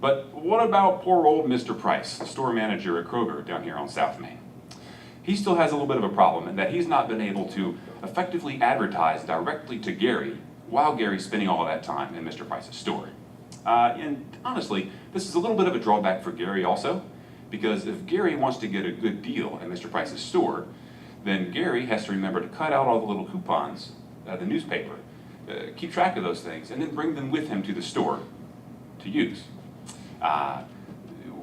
But what about poor old Mr. Price, the store manager at Kroger down here on South Main? He still has a little bit of a problem in that he's not been able to effectively advertise directly to Gary while Gary's spending all of that time in Mr. Price's store. And honestly, this is a little bit of a drawback for Gary also, because if Gary wants to get a good deal at Mr. Price's store, then Gary has to remember to cut out all the little coupons, the newspaper, keep track of those things, and then bring them with him to the store to use.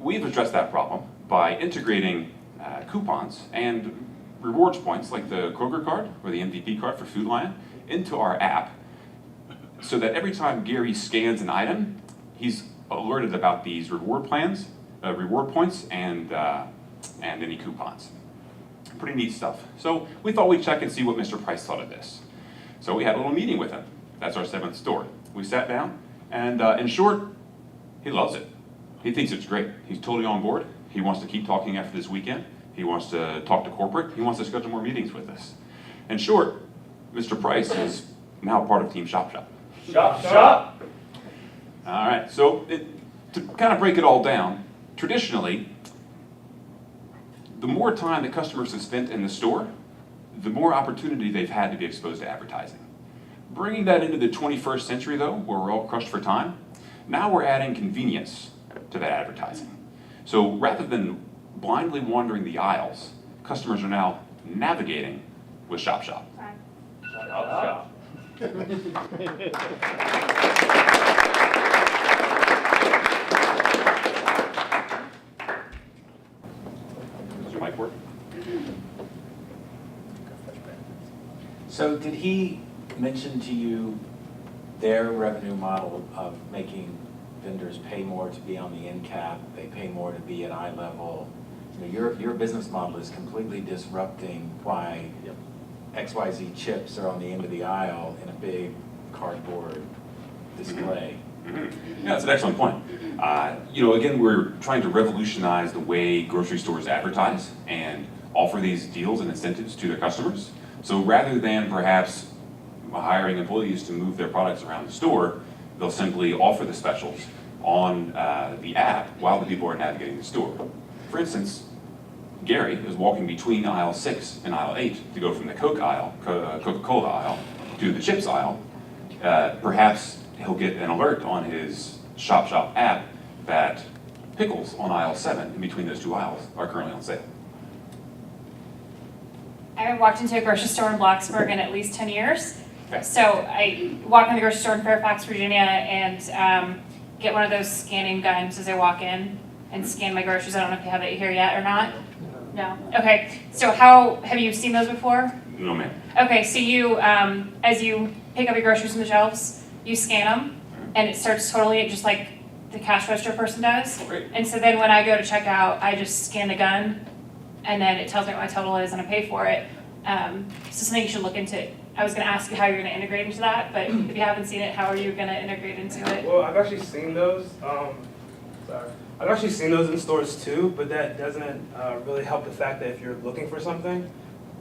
We've addressed that problem by integrating coupons and rewards points like the Kroger card or the MVP card for Food Lion into our app so that every time Gary scans an item, he's alerted about these reward points and any coupons. Pretty neat stuff. So we thought we'd check and see what Mr. Price thought of this. So we had a little meeting with him. That's our 7th store. We sat down, and in short, he loves it. He thinks it's great. He's totally on board. He wants to keep talking after this weekend. He wants to talk to corporate. He wants to schedule more meetings with us. In short, Mr. Price is now part of Team ShopShop. ShopShop. All right, so to kind of break it all down, traditionally, the more time that customers have spent in the store, the more opportunity they've had to be exposed to advertising. Bringing that into the 21st century, though, where we're all crushed for time, now we're adding convenience to that advertising. So rather than blindly wandering the aisles, customers are now navigating with ShopShop. ShopShop. Does your mic work? So did he mention to you their revenue model of making vendors pay more to be on the end cap, they pay more to be at eye level? You know, your business model is completely disrupting why XYZ chips are on the end of the aisle in a big cardboard display. Mm-hmm. Yeah, that's an excellent point. Again, we're trying to revolutionize the way grocery stores advertise and offer these deals and incentives to their customers. So rather than perhaps hiring employees to move their products around the store, they'll simply offer the specials on the app while the people are navigating the store. For instance, Gary is walking between aisle 6 and aisle 8 to go from the Coke aisle, Coca-Cola aisle, to the chips aisle. Perhaps he'll get an alert on his ShopShop app that pickles on aisle 7 in between those two aisles are currently on sale. I haven't walked into a grocery store in Blacksburg in at least 10 years. Okay. So I walk in the grocery store in Fairfax, Virginia, and get one of those scanning guns as I walk in and scan my groceries. I don't know if you have it here yet or not. No. Okay. So have you seen those before? No, ma'am. Okay. So you, as you pick up your groceries from the shelves, you scan them, and it starts totally just like the cash register person does. Great. And so then when I go to check out, I just scan the gun, and then it tells me what my total is, and I pay for it. So something you should look into. I was going to ask you how you're going to integrate into that, but if you haven't seen it, how are you going to integrate into it? Well, I've actually seen those. I've actually seen those in stores too, but that doesn't really help the fact that if you're looking for something,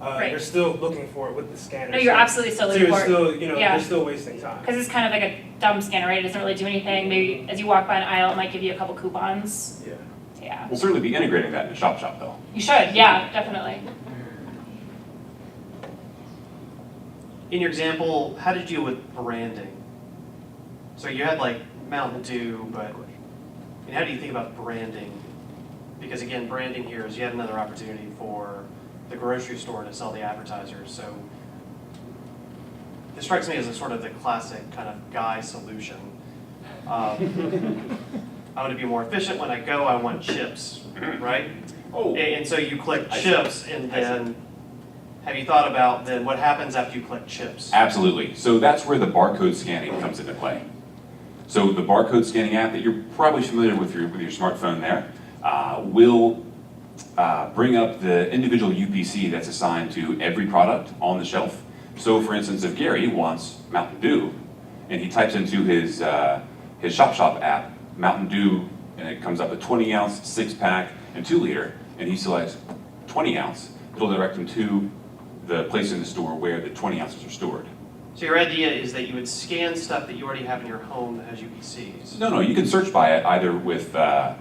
Right. you're still looking for it with the scanner. No, you're absolutely still looking for it. So you're still, Yeah. you're still wasting time. Because it's kind of like a dumb scanner, right? It doesn't really do anything. Maybe as you walk by an aisle, it might give you a couple coupons. Yeah. Yeah. We'll certainly be integrating that into ShopShop though. You should, yeah, definitely. In your example, how did you deal with branding? So you had like Mountain Dew, but how do you think about branding? Because again, branding here is yet another opportunity for the grocery store to sell the advertisers. So this strikes me as a sort of the classic kind of guy solution. I want to be more efficient. When I go, I want chips, right? Oh. And so you click chips, and then have you thought about then what happens after you click chips? Absolutely. So that's where the barcode scanning comes into play. So the barcode scanning app that you're probably familiar with your smartphone there will bring up the individual UPC that's assigned to every product on the shelf. So for instance, if Gary wants Mountain Dew and he types into his ShopShop app, Mountain Dew, and it comes up a 20 ounce, 6-pack, and 2 liter, and he selects 20 ounce, it'll direct him to the place in the store where the 20 ounces are stored. So your idea is that you would scan stuff that you already have in your home that has UPCs? No, you can search by it either with a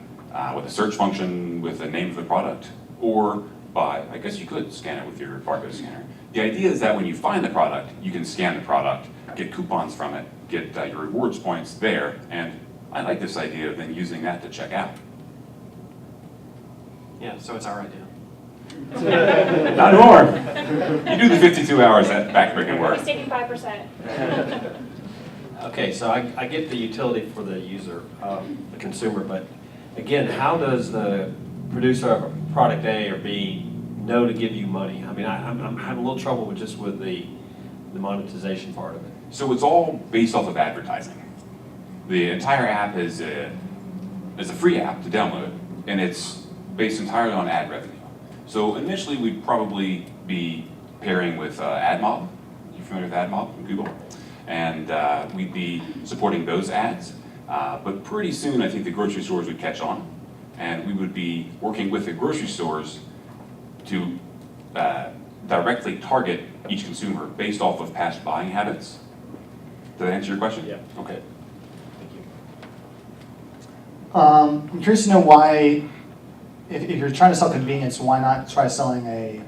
search function with the name of the product, or by, I guess you could scan it with your barcode scanner. The idea is that when you find the product, you can scan the product, get coupons from it, get your rewards points there, and I like this idea of then using that to check out. Yeah, so it's our idea. Not anymore. You do the 52 hours at backbreaking work. He's taking 5%. Okay, so I get the utility for the user, the consumer, but again, how does the producer of product A or B know to give you money? I mean, I'm having a little trouble with just with the monetization part of it. So it's all based off of advertising. The entire app is a free app to download, and it's based entirely on ad revenue. So initially, we'd probably be pairing with AdMob. You're familiar with AdMob from Google? And we'd be supporting those ads. But pretty soon, I think the grocery stores would catch on, and we would be working with the grocery stores to directly target each consumer based off of past buying habits. Does that answer your question? Yeah. Okay. I'm curious to know why, if you're trying to sell convenience, why not try selling a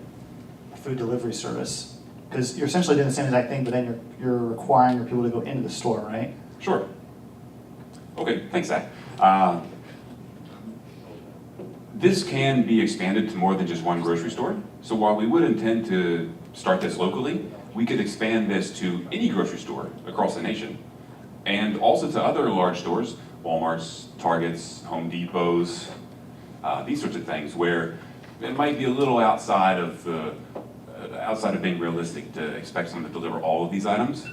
food delivery service? Because you're essentially doing the same exact thing, but then you're requiring your people to go into the store, right? Sure. Okay, thanks, Zach. This can be expanded to more than just one grocery store. So while we would intend to start this locally, we could expand this to any grocery store across the nation, and also to other large stores, Walmart's, Target's, Home Depot's, these sorts of things, where it might be a little outside of being realistic to expect someone to deliver all of these items.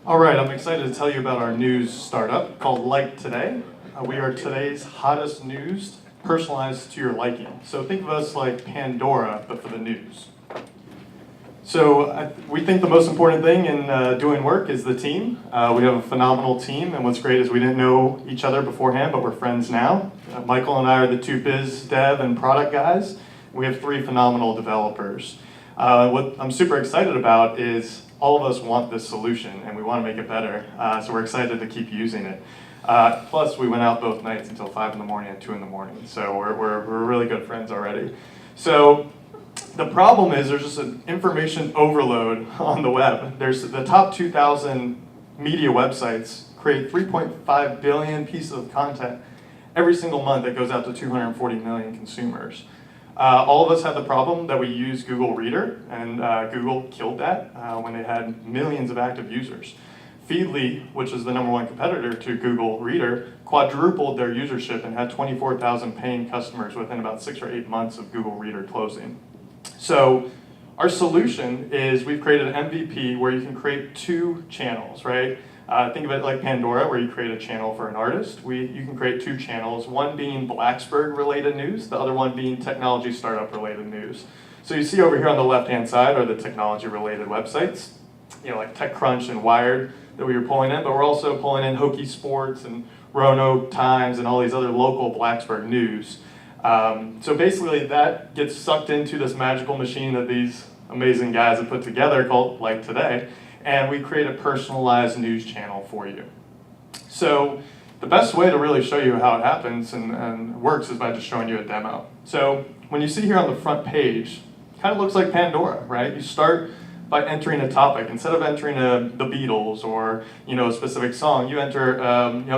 All right, I'm excited to tell you about our news startup called LikeToday. We are today's hottest news, personalized to your liking. So think of us like Pandora, but for the news. So we think the most important thing in doing work is the team. We have a phenomenal team, and what's great is we didn't know each other beforehand, but we're friends now. Michael and I are the two biz dev and product guys. We have 3 phenomenal developers. What I'm super excited about is all of us want this solution, and we want to make it better, so we're excited to keep using it. Plus, we went out both nights until 5 in the morning and 2 in the morning, so we're really good friends already. So the problem is there's just an information overload on the web. There's the top 2,000 media websites create 3.5 billion pieces of content every single month that goes out to 240 million consumers. All of us have the problem that we use Google Reader, and Google killed that when they had millions of active users. Feedly, which is the #1 competitor to Google Reader, quadrupled their usership and had 24,000 paying customers within about 6 or 8 months of Google Reader closing. So our solution is we've created an MVP where you can create 2 channels, right? Think of it like Pandora, where you create a channel for an artist. You can create 2 channels, one being Blacksburg related news, the other one being technology startup related news. So you see over here on the left-hand side are the technology related websites, like TechCrunch and Wired that we were pulling in, but we're also pulling in Hokie Sports and Roanoke Times and all these other local Blacksburg news. So basically that gets sucked into this magical machine that these amazing guys have put together called LikeToday, and we create a personalized news channel for you. So the best way to really show you how it happens and works is by just showing you a demo. So when you see here on the front page, it kind of looks like Pandora, right? You start by entering a topic. Instead of entering the Beatles or a specific song, you enter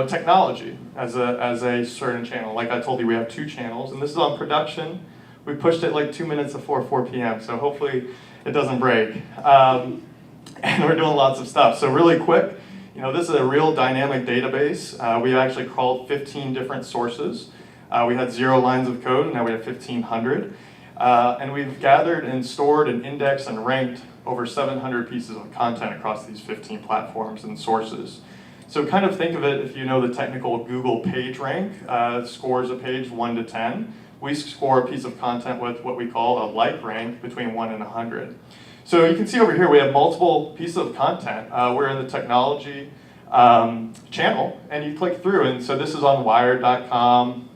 technology as a certain channel. Like I told you, we have 2 channels, and this is on production. We pushed it like 2 minutes before 4 p.m., so hopefully it doesn't break. And we're doing lots of stuff. So really quick, this is a real dynamic database. We actually crawled 15 different sources. We had 0 lines of code, and now we have 1,500. And we've gathered and stored and indexed and ranked over 700 pieces of content across these 15 platforms and sources. So kind of think of it, if you know the technical Google page rank, scores a page 1 to 10. We score a piece of content with what we call a like rank between 1 and 100. So you can see over here we have multiple pieces of content. We're in the technology channel, and you click through, and so this is on wired.com.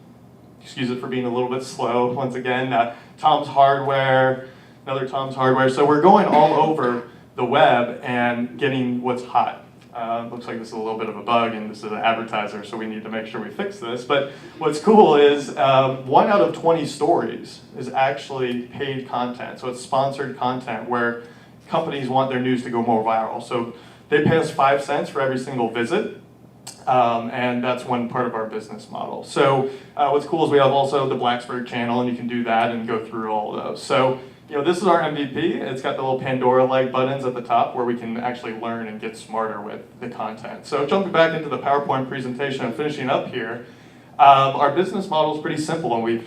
Excuse it for being a little bit slow once again. Tom's Hardware, another Tom's Hardware. So we're going all over the web and getting what's hot. Looks like this is a little bit of a bug, and this is an advertiser, so we need to make sure we fix this. But what's cool is 1 out of 20 stories is actually paid content. So it's sponsored content where companies want their news to go more viral. So they pay us 5 cents for every single visit. And that's one part of our business model. So what's cool is we have also the Blacksburg channel, and you can do that and go through all of those. So this is our MVP. It's got the little Pandora-like buttons at the top where we can actually learn and get smarter with the content. So jumping back into the PowerPoint presentation and finishing up here, our business model is pretty simple, and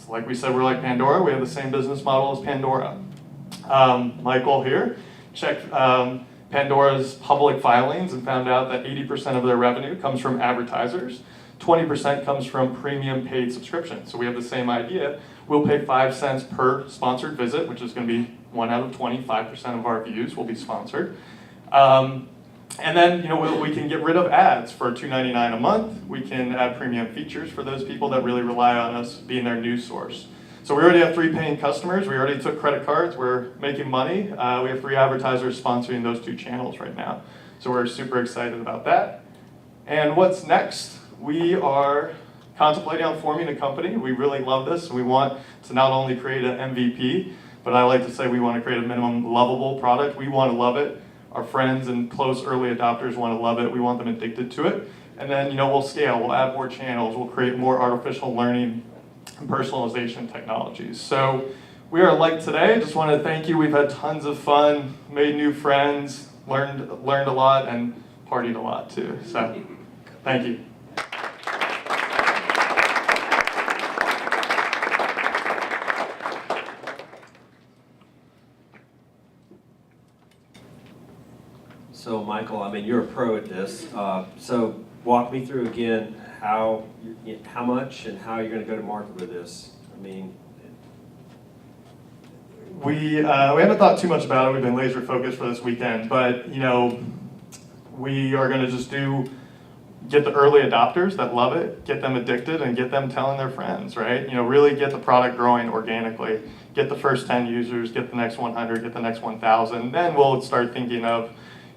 like we said, we're like Pandora. We have the same business model as Pandora. Michael here checked Pandora's public filings and found out that 80% of their revenue comes from advertisers. 20% comes from premium paid subscriptions. So we have the same idea. We'll pay 5 cents per sponsored visit, which is going to be 1 out of 20, 5% of our views will be sponsored. And then we can get rid of ads for $2.99 a month. We can add premium features for those people that really rely on us being their news source. So we already have 3 paying customers. We already took credit cards. We're making money. We have 3 advertisers sponsoring those 2 channels right now. So we're super excited about that. And what's next? We are contemplating on forming a company. We really love this. We want to not only create an MVP, but I like to say we want to create a minimum lovable product. We want to love it. Our friends and close early adopters want to love it. We want them addicted to it. And then we'll scale. We'll add more channels. We'll create more artificial learning and personalization technologies. So we are LikeToday. Just want to thank you. We've had tons of fun, made new friends, learned a lot, and partied a lot too. So thank you. So Michael, you're a pro at this. So walk me through again how much and how you're going to go to market with this. We haven't thought too much about it. We've been laser focused for this weekend, but we are going to just get the early adopters that love it, get them addicted, and get them telling their friends, right? Really get the product growing organically. Get the first 10 users, get the next 100, get the next 1,000. Then we'll start thinking of,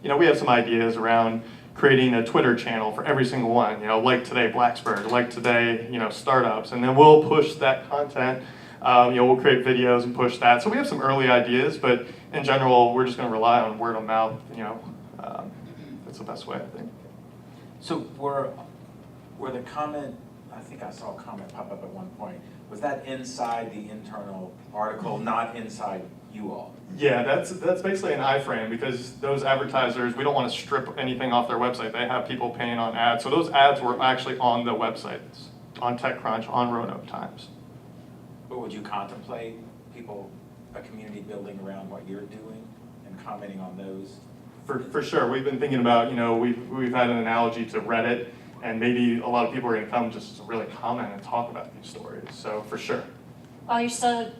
we have some ideas around creating a Twitter channel for every single one. LikeToday Blacksburg, LikeToday, startups, and then we'll push that content. We'll create videos and push that. So we have some early ideas, but in general, we're just going to rely on word of mouth. That's the best way, I think. So were the comment, I think I saw a comment pop up at one point, was that inside the internal article, not inside you all? Yeah, that's basically an iframe, because those advertisers, we don't want to strip anything off their website. They have people paying on ads. So those ads were actually on the websites, on TechCrunch, on Roanoke Times. But would you contemplate a community building around what you're doing and commenting on those? For sure. We've been thinking about, we've had an analogy to Reddit, and maybe a lot of people are going to come just to really comment and talk about these stories. So for sure. While you're still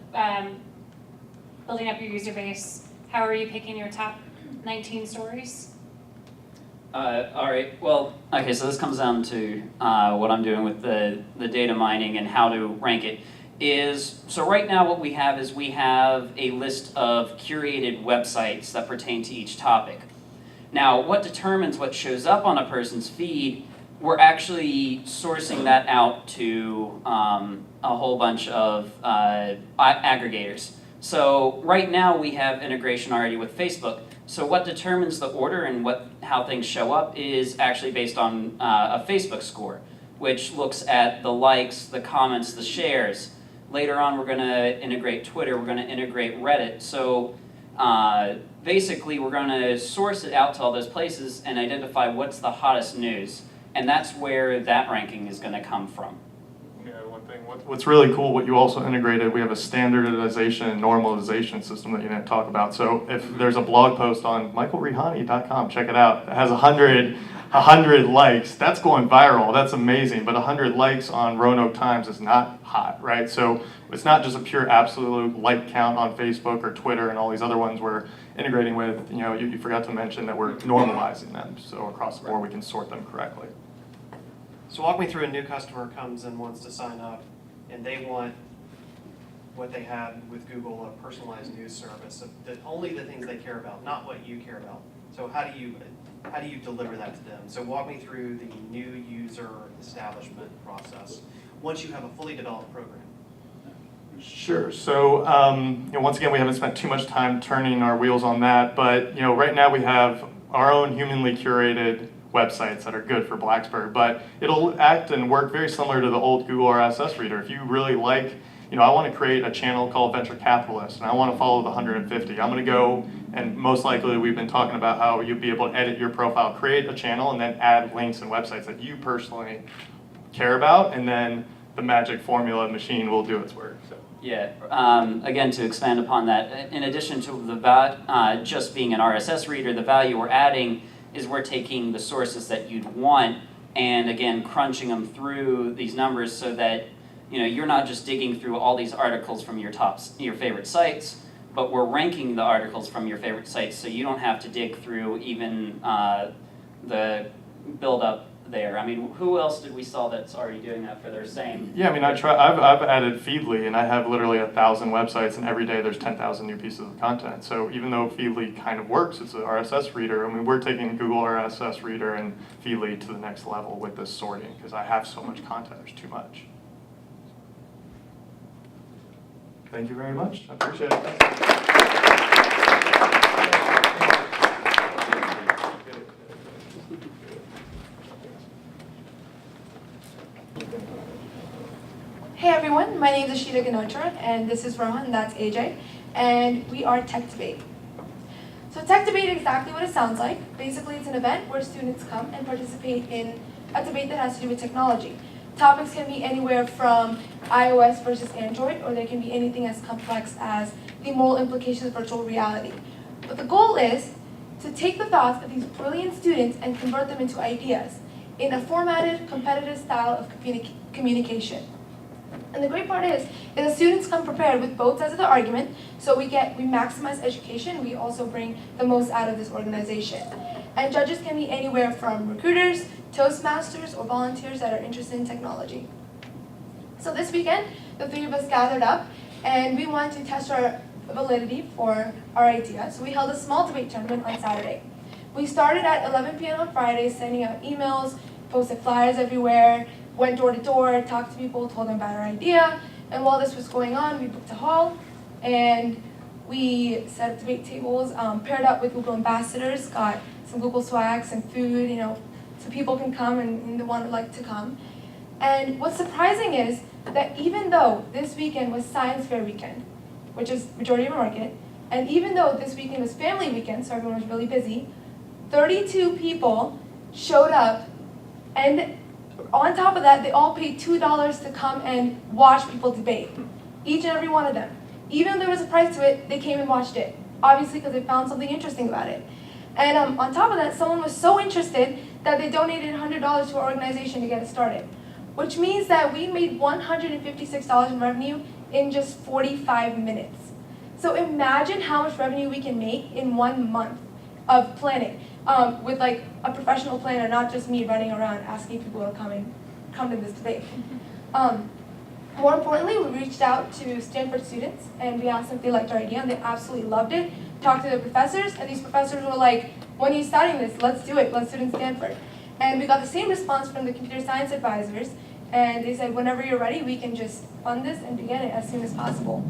building up your user base, how are you picking your top 19 stories? All right, well, okay, so this comes down to what I'm doing with the data mining and how to rank it. So right now what we have is we have a list of curated websites that pertain to each topic. Now, what determines what shows up on a person's feed, we're actually sourcing that out to a whole bunch of aggregators. So right now we have integration already with Facebook. So what determines the order and how things show up is actually based on a Facebook score, which looks at the likes, the comments, the shares. Later on, we're going to integrate Twitter, we're going to integrate Reddit. So basically, we're going to source it out to all those places and identify what's the hottest news. And that's where that ranking is going to come from. Yeah, one thing. What's really cool, what you also integrated, we have a standardization and normalization system that you didn't talk about. So if there's a blog post on michaelrihani.com, check it out. It has 100 likes. That's going viral. That's amazing. But 100 likes on Roanoke Times is not hot, right? So it's not just a pure absolute like count on Facebook or Twitter and all these other ones we're integrating with. You forgot to mention that we're normalizing them. So across the board, we can sort them correctly. So walk me through. A new customer comes and wants to sign up, and they want what they had with Google, a personalized news service, only the things they care about, not what you care about. So how do you deliver that to them? So walk me through the new user establishment process once you have a fully developed program. Sure. So once again, we haven't spent too much time turning our wheels on that, but right now we have our own humanly curated websites that are good for Blacksburg, but it'll act and work very similar to the old Google RSS reader. If you really like, I want to create a channel called Venture Capitalist, and I want to follow the 150. I'm going to go, and most likely we've been talking about how you'll be able to edit your profile, create a channel, and then add links and websites that you personally care about, and then the magic formula machine will do its work. So. Yeah, again, to expand upon that, in addition to the just being an RSS reader, the value we're adding is we're taking the sources that you'd want and again crunching them through these numbers so that you're not just digging through all these articles from your favorite sites, but we're ranking the articles from your favorite sites so you don't have to dig through even the build-up there. I mean, who else did we saw that's already doing that for their same? Yeah, I mean, I've added Feedly, and I have literally 1,000 websites, and every day there's 10,000 new pieces of content. So even though Feedly kind of works, it's an RSS reader. I mean, we're taking Google RSS reader and Feedly to the next level with this sorting because I have so much content. There's too much. Thank you very much. I appreciate it. Hey everyone, my name is Ashita Ganotra, and this is Rohan, that's AJ, and we are Tech Debate. So Tech Debate is exactly what it sounds like. Basically, it's an event where students come and participate in a debate that has to do with technology. Topics can be anywhere from iOS versus Android, or they can be anything as complex as the moral implications of virtual reality. But the goal is to take the thoughts of these brilliant students and convert them into ideas in a formatted, competitive style of communication. And the great part is the students come prepared with both sides of the argument, so we maximize education, we also bring the most out of this organization. And judges can be anywhere from recruiters, Toastmasters, or volunteers that are interested in technology. So this weekend, the three of us gathered up, and we wanted to test our validity for our idea, so we held a small debate tournament on Saturday. We started at 11 p.m. on Friday, sending out emails, posted flyers everywhere, went door to door, talked to people, told them about our idea, and while this was going on, we booked a hall, and we set up debate tables, paired up with Google ambassadors, got some Google swag, some food, so people can come and the one would like to come. And what's surprising is that even though this weekend was Science Fair weekend, which is majority of our market, and even though this weekend was family weekend, so everyone was really busy, 32 people showed up, and on top of that, they all paid $2 to come and watch people debate. Each and every one of them. Even though there was a price to it, they came and watched it. Obviously because they found something interesting about it. And on top of that, someone was so interested that they donated $100 to our organization to get it started. Which means that we made $156 in revenue in just 45 minutes. So imagine how much revenue we can make in 1 month of planning. With like a professional planner, not just me running around asking people to come to this debate. More importantly, we reached out to Stanford students and we asked them if they liked our idea, and they absolutely loved it. Talked to the professors, and these professors were like, when are you starting this? Let's do it in Stanford. And we got the same response from the computer science advisors, and they said, whenever you're ready, we can just fund this and begin it as soon as possible.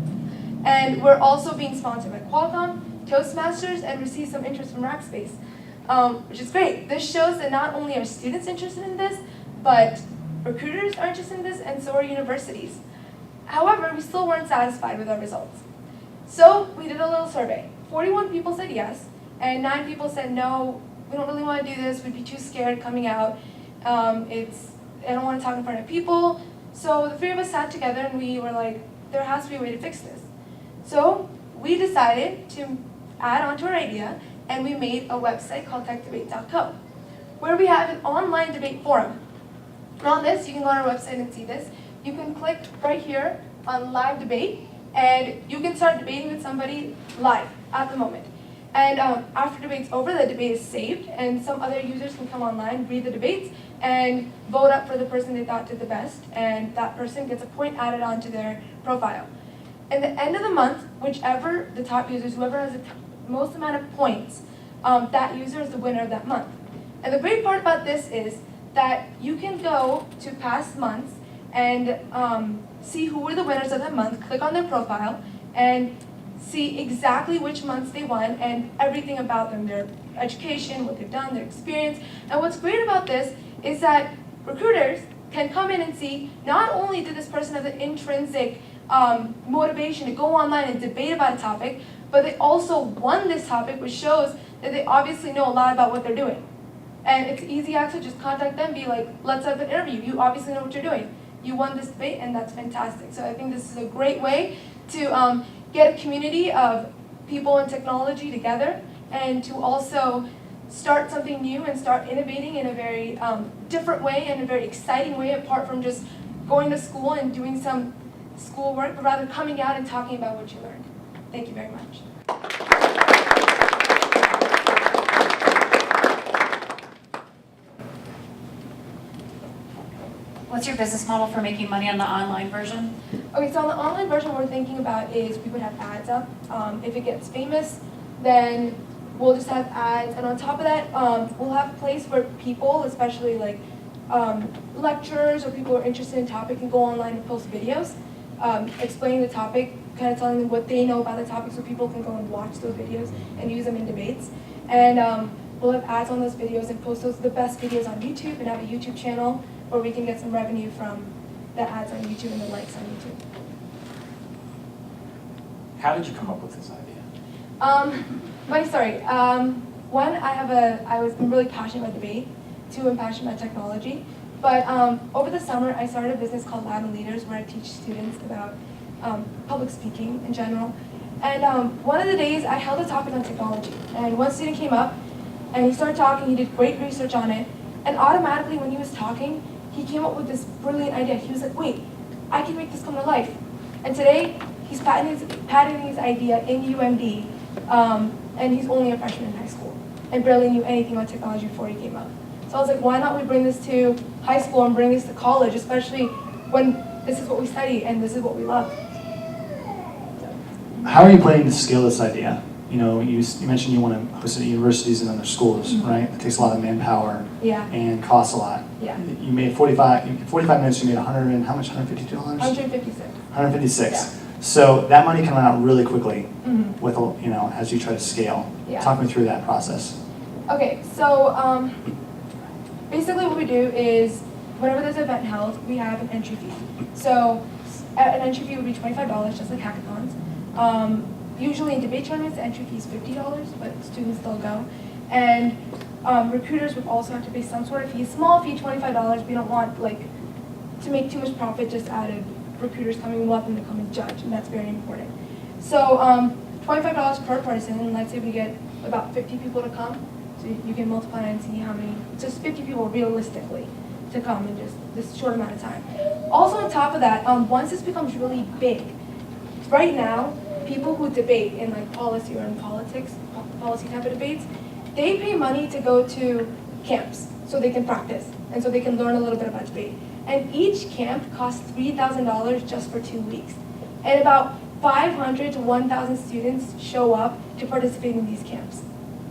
And we're also being sponsored by Qualcomm, Toastmasters, and received some interest from Rackspace. Which is great. This shows that not only are students interested in this, but recruiters are interested in this, and so are universities. However, we still weren't satisfied with our results. So we did a little survey. 41 people said yes, and 9 people said no, we don't really want to do this, we'd be too scared coming out. I don't want to talk in front of people. So the 3 of us sat together and we were like, there has to be a way to fix this. So we decided to add on to our idea, and we made a website called techdebate.co, where we have an online debate forum. And on this, you can go on our website and see this. You can click right here on live debate, and you can start debating with somebody live at the moment. And after debate's over, the debate is saved, and some other users can come online, read the debates, and vote up for the person they thought did the best, and that person gets a point added onto their profile. At the end of the month, whichever the top users, whoever has the most amount of points, that user is the winner of that month. And the great part about this is that you can go to past months and see who were the winners of that month, click on their profile, and see exactly which months they won and everything about them, their education, what they've done, their experience. And what's great about this is that recruiters can come in and see not only did this person have the intrinsic motivation to go online and debate about a topic, but they also won this topic, which shows that they obviously know a lot about what they're doing. And it's easy access, just contact them, be like, let's have an interview. You obviously know what you're doing. You won this debate, and that's fantastic. So I think this is a great way to get a community of people in technology together, and to also start something new and start innovating in a very different way and a very exciting way, apart from just going to school and doing some schoolwork, but rather coming out and talking about what you learned. Thank you very much. What's your business model for making money on the online version? Okay, so on the online version, what we're thinking about is we would have ads up. If it gets famous, then we'll just have ads. And on top of that, we'll have a place where people, especially like lecturers or people who are interested in the topic, can go online and post videos explaining the topic, kind of telling them what they know about the topic, so people can go and watch those videos and use them in debates. And we'll have ads on those videos and post the best videos on YouTube, and have a YouTube channel where we can get some revenue from the ads on YouTube and the likes on YouTube. How did you come up with this idea? Funny story. One, I'm really passionate about debate. 2, I'm passionate about technology. But over the summer, I started a business called Latin Leaders, where I teach students about public speaking in general. And one of the days, I held a topic on technology. And one student came up, and he started talking. He did great research on it. And automatically, when he was talking, he came up with this brilliant idea. He was like, wait, I can make this come to life. And today, he's patenting his idea in UMD, and he's only a freshman in high school and barely knew anything about technology before he came out. So I was like, why not we bring this to high school and bring this to college, especially when this is what we study and this is what we love. How are you planning to scale this idea? You know, you mentioned you want to host it at universities and other schools, right? It takes a lot of manpower and costs a lot. Yeah. You made 45 minutes, you made 100 and how much, $152? 156. 156. Yeah. So that money can run out really quickly with, you know, as you try to scale. Yeah. Talk me through that process. Okay, so basically what we do is whenever there's an event held, we have an entry fee. So an entry fee would be $25, just like hackathons. Usually in debate tournaments, the entry fee is $50, but students still go. And recruiters would also have to pay some sort of fee, small fee, $25. We don't want to make too much profit just out of recruiters coming. We want them to come and judge, and that's very important. So $25 per person, and let's say we get about 50 people to come. So you can multiply and see how many, just 50 people realistically to come in just this short amount of time. Also on top of that, once this becomes really big, right now, people who debate in policy or in politics, policy type of debates, they pay money to go to camps so they can practice and so they can learn a little bit about debate. And each camp costs $3,000 just for 2 weeks. And about 500 to 1,000 students show up to participate in these camps.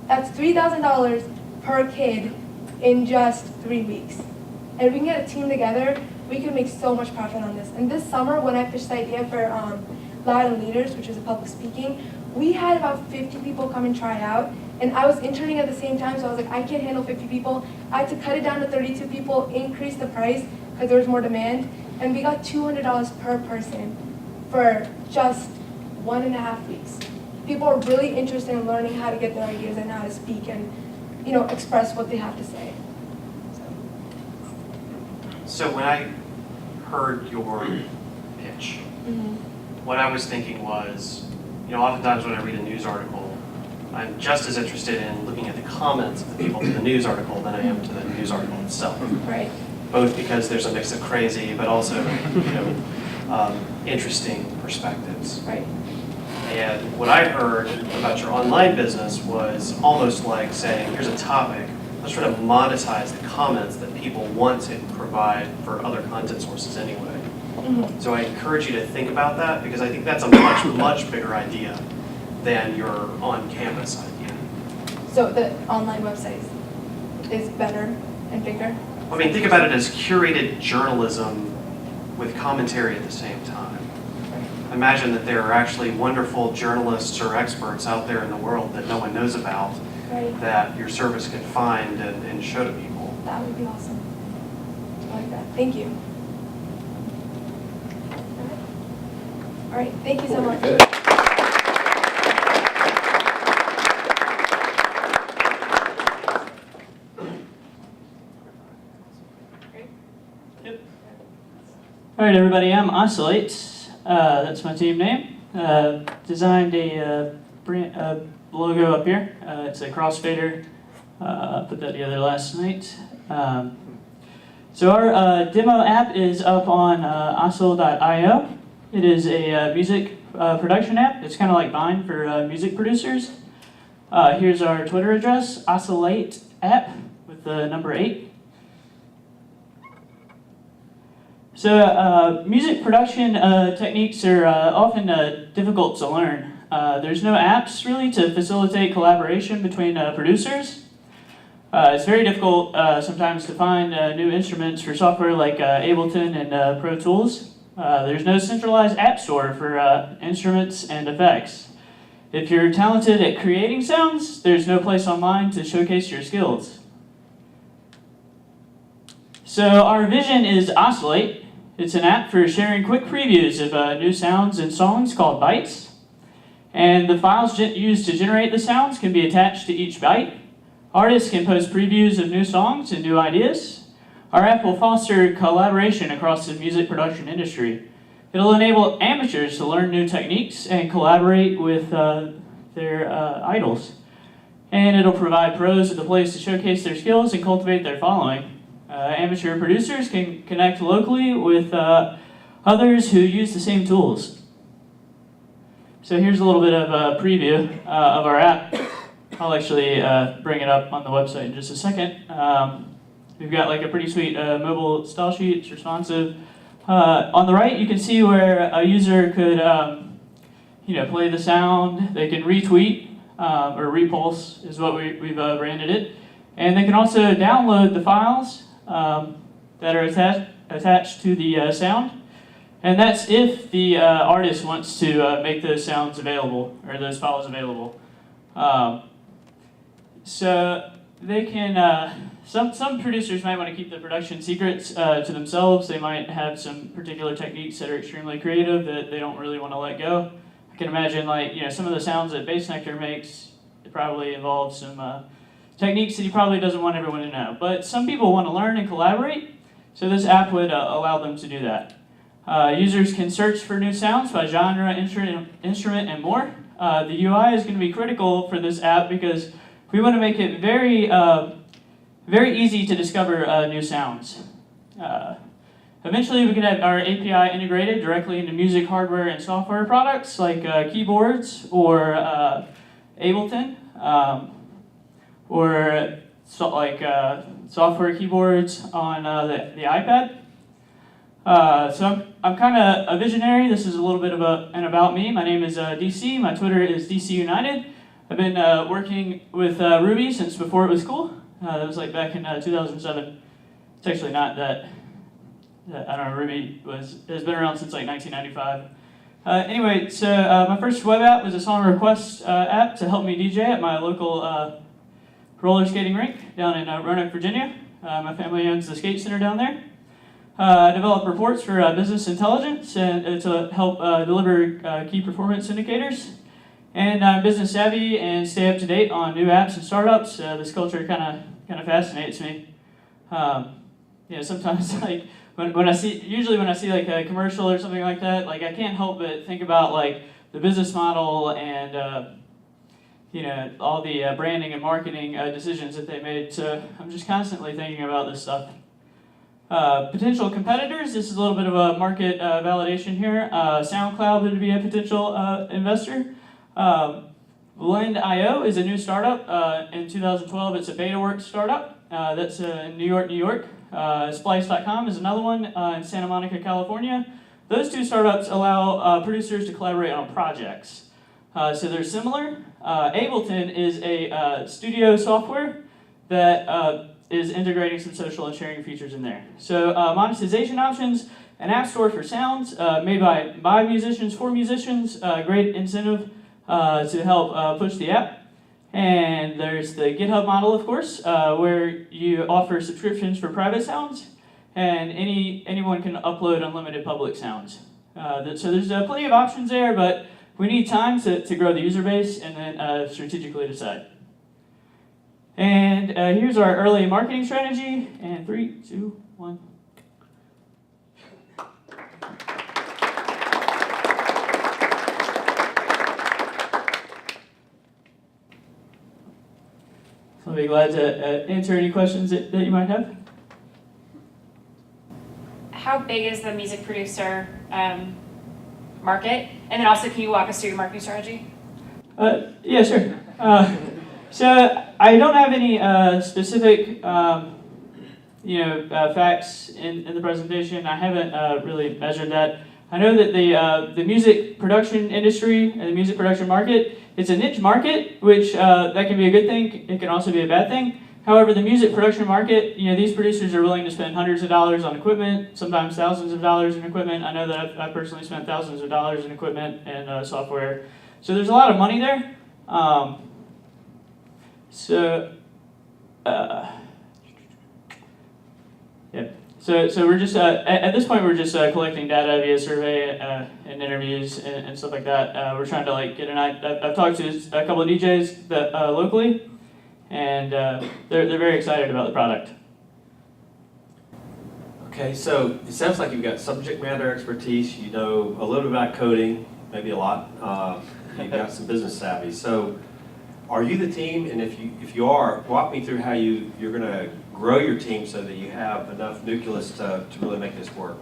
That's $3,000 per kid in just 3 weeks. And if we can get a team together, we can make so much profit on this. And this summer, when I pitched the idea for Loud and Leaders, which is a public speaking, we had about 50 people come and try it out. And I was interning at the same time, so I was like, I can't handle 50 people. I had to cut it down to 32 people, increase the price, because there was more demand. And we got $200 per person for just 1.5 weeks. People are really interested in learning how to get their ideas and how to speak and, you know, express what they have to say. So when I heard your pitch, what I was thinking was, you know, oftentimes when I read a news article, I'm just as interested in looking at the comments of the people to the news article than I am to the news article itself. Right. Both because there's a mix of crazy, but also, you know, interesting perspectives. Right. And what I heard about your online business was almost like saying, here's a topic, let's try to monetize the comments that people want to provide for other content sources anyway. So I encourage you to think about that, because I think that's a much, much bigger idea than your on-campus idea. So the online website is better and bigger? I mean, think about it as curated journalism with commentary at the same time. Imagine that there are actually wonderful journalists or experts out there in the world that no one knows about, that your service can find and show to people. That would be awesome. I like that. Thank you. All right, thank you so much. All right, everybody, I'm Oscillate. That's my team name. Designed a logo up here. It's a crossfader. Put that together last night. So our demo app is up on oscill.io. It is a music production app. It's kind of like Vine for music producers. Here's our Twitter address, Oscillate app with the number 8. So music production techniques are often difficult to learn. There's no apps really to facilitate collaboration between producers. It's very difficult sometimes to find new instruments for software like Ableton and Pro Tools. There's no centralized app store for instruments and effects. If you're talented at creating sounds, there's no place online to showcase your skills. So our vision is Oscillate. It's an app for sharing quick previews of new sounds and songs called bytes. And the files used to generate the sounds can be attached to each byte. Artists can post previews of new songs and new ideas. Our app will foster collaboration across the music production industry. It'll enable amateurs to learn new techniques and collaborate with their idols. And it'll provide pros with a place to showcase their skills and cultivate their following. Amateur producers can connect locally with others who use the same tools. So here's a little bit of a preview of our app. I'll actually bring it up on the website in just a second. We've got like a pretty sweet mobile style sheet. It's responsive. On the right, you can see where a user could play the sound. They can retweet, or repulse is what we've branded it. And they can also download the files that are attached to the sound. And that's if the artist wants to make those sounds available, or those files available. So they can, some producers might want to keep the production secrets to themselves. They might have some particular techniques that are extremely creative that they don't really want to let go. I can imagine some of the sounds that Bass Nectar makes, it probably involves some techniques that he probably doesn't want everyone to know. But some people want to learn and collaborate, so this app would allow them to do that. Users can search for new sounds by genre, instrument, and more. The UI is going to be critical for this app because we want to make it very, very easy to discover new sounds. Eventually, we can have our API integrated directly into music hardware and software products like keyboards or Ableton, or software keyboards on the iPad. So I'm kind of a visionary. This is a little bit of an about me. My name is DC. My Twitter is DC United. I've been working with Ruby since before it was cool. That was like back in 2007. It's actually not that. I don't know. Ruby has been around since like 1995. Anyway, so my first web app was a song request app to help me DJ at my local roller skating rink down in Roanoke, Virginia. My family owns the skate center down there. I develop reports for business intelligence and to help deliver key performance indicators. And I'm business savvy and stay up to date on new apps and startups. This culture kind of fascinates me. Sometimes like when I see like a commercial or something like that, like I can't help but think about like the business model and all the branding and marketing decisions that they made. So I'm just constantly thinking about this stuff. Potential competitors, this is a little bit of a market validation here. SoundCloud would be a potential investor. Blend.io is a new startup. In 2012, it's a BetaWorks startup. That's in New York. Splice.com is another one in Santa Monica, California. Those two startups allow producers to collaborate on projects. So they're similar. Ableton is a studio software that is integrating some social and sharing features in there. So monetization options, an app store for sounds made by musicians for musicians, great incentive to help push the app. And there's the GitHub model, of course, where you offer subscriptions for private sounds, and anyone can upload unlimited public sounds. So there's plenty of options there, but we need time to grow the user base and then strategically decide. And here's our early marketing strategy. And 3, 2, 1. So I'll be glad to answer any questions that you might have. How big is the music producer market? And then also, can you walk us through your marketing strategy? Yeah, sure. So I don't have any specific, facts in the presentation. I haven't really measured that. I know that the music production industry and the music production market, it's a niche market, which that can be a good thing. It can also be a bad thing. However, the music production market, these producers are willing to spend hundreds of dollars on equipment, sometimes thousands of dollars in equipment. I know that I've personally spent thousands of dollars in equipment and software. So there's a lot of money there. So we're just at this point we're just collecting data via survey and interviews and stuff like that. We're trying to get an idea. I've talked to a couple of DJs that locally, and they're very excited about the product. Okay, so it sounds like you've got subject matter expertise. You know a little bit about coding, maybe a lot. You've got some business savvy. So, are you the team? And if you are, walk me through how you're going to grow your team so that you have enough nucleus to really make this work.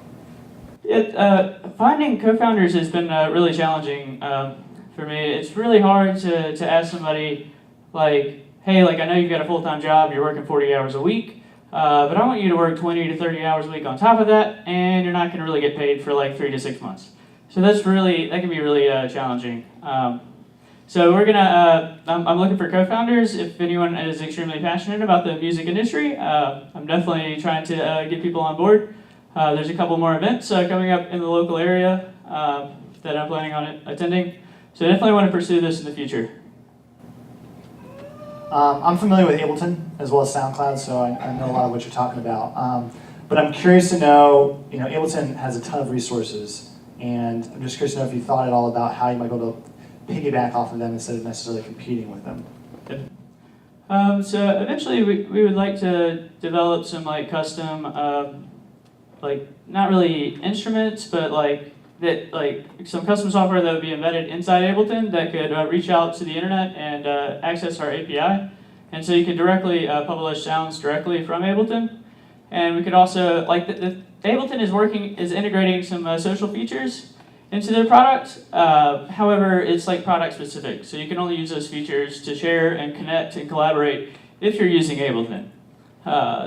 Finding co-founders has been really challenging for me. It's really hard to ask somebody like, hey, like I know you've got a full-time job, you're working 40 hours a week, but I want you to work 20 to 30 hours a week on top of that, and you're not going to really get paid for like 3 to 6 months. So that can be really challenging. So we're gonna, I'm looking for co-founders. If anyone is extremely passionate about the music industry, I'm definitely trying to get people on board. There's a couple more events coming up in the local area that I'm planning on attending. So I definitely want to pursue this in the future. I'm familiar with Ableton as well as SoundCloud, so I know a lot of what you're talking about. But I'm curious to know, Ableton has a ton of resources, and I'm just curious to know if you thought at all about how you might be able to piggyback off of them instead of necessarily competing with them. So eventually we would like to develop some like custom, like not really instruments, but like some custom software that would be embedded inside Ableton that could reach out to the internet and access our API. And so you could directly publish sounds directly from Ableton. And we could also, like Ableton is integrating some social features into their product. However, it's like product specific. So you can only use those features to share and connect and collaborate if you're using Ableton.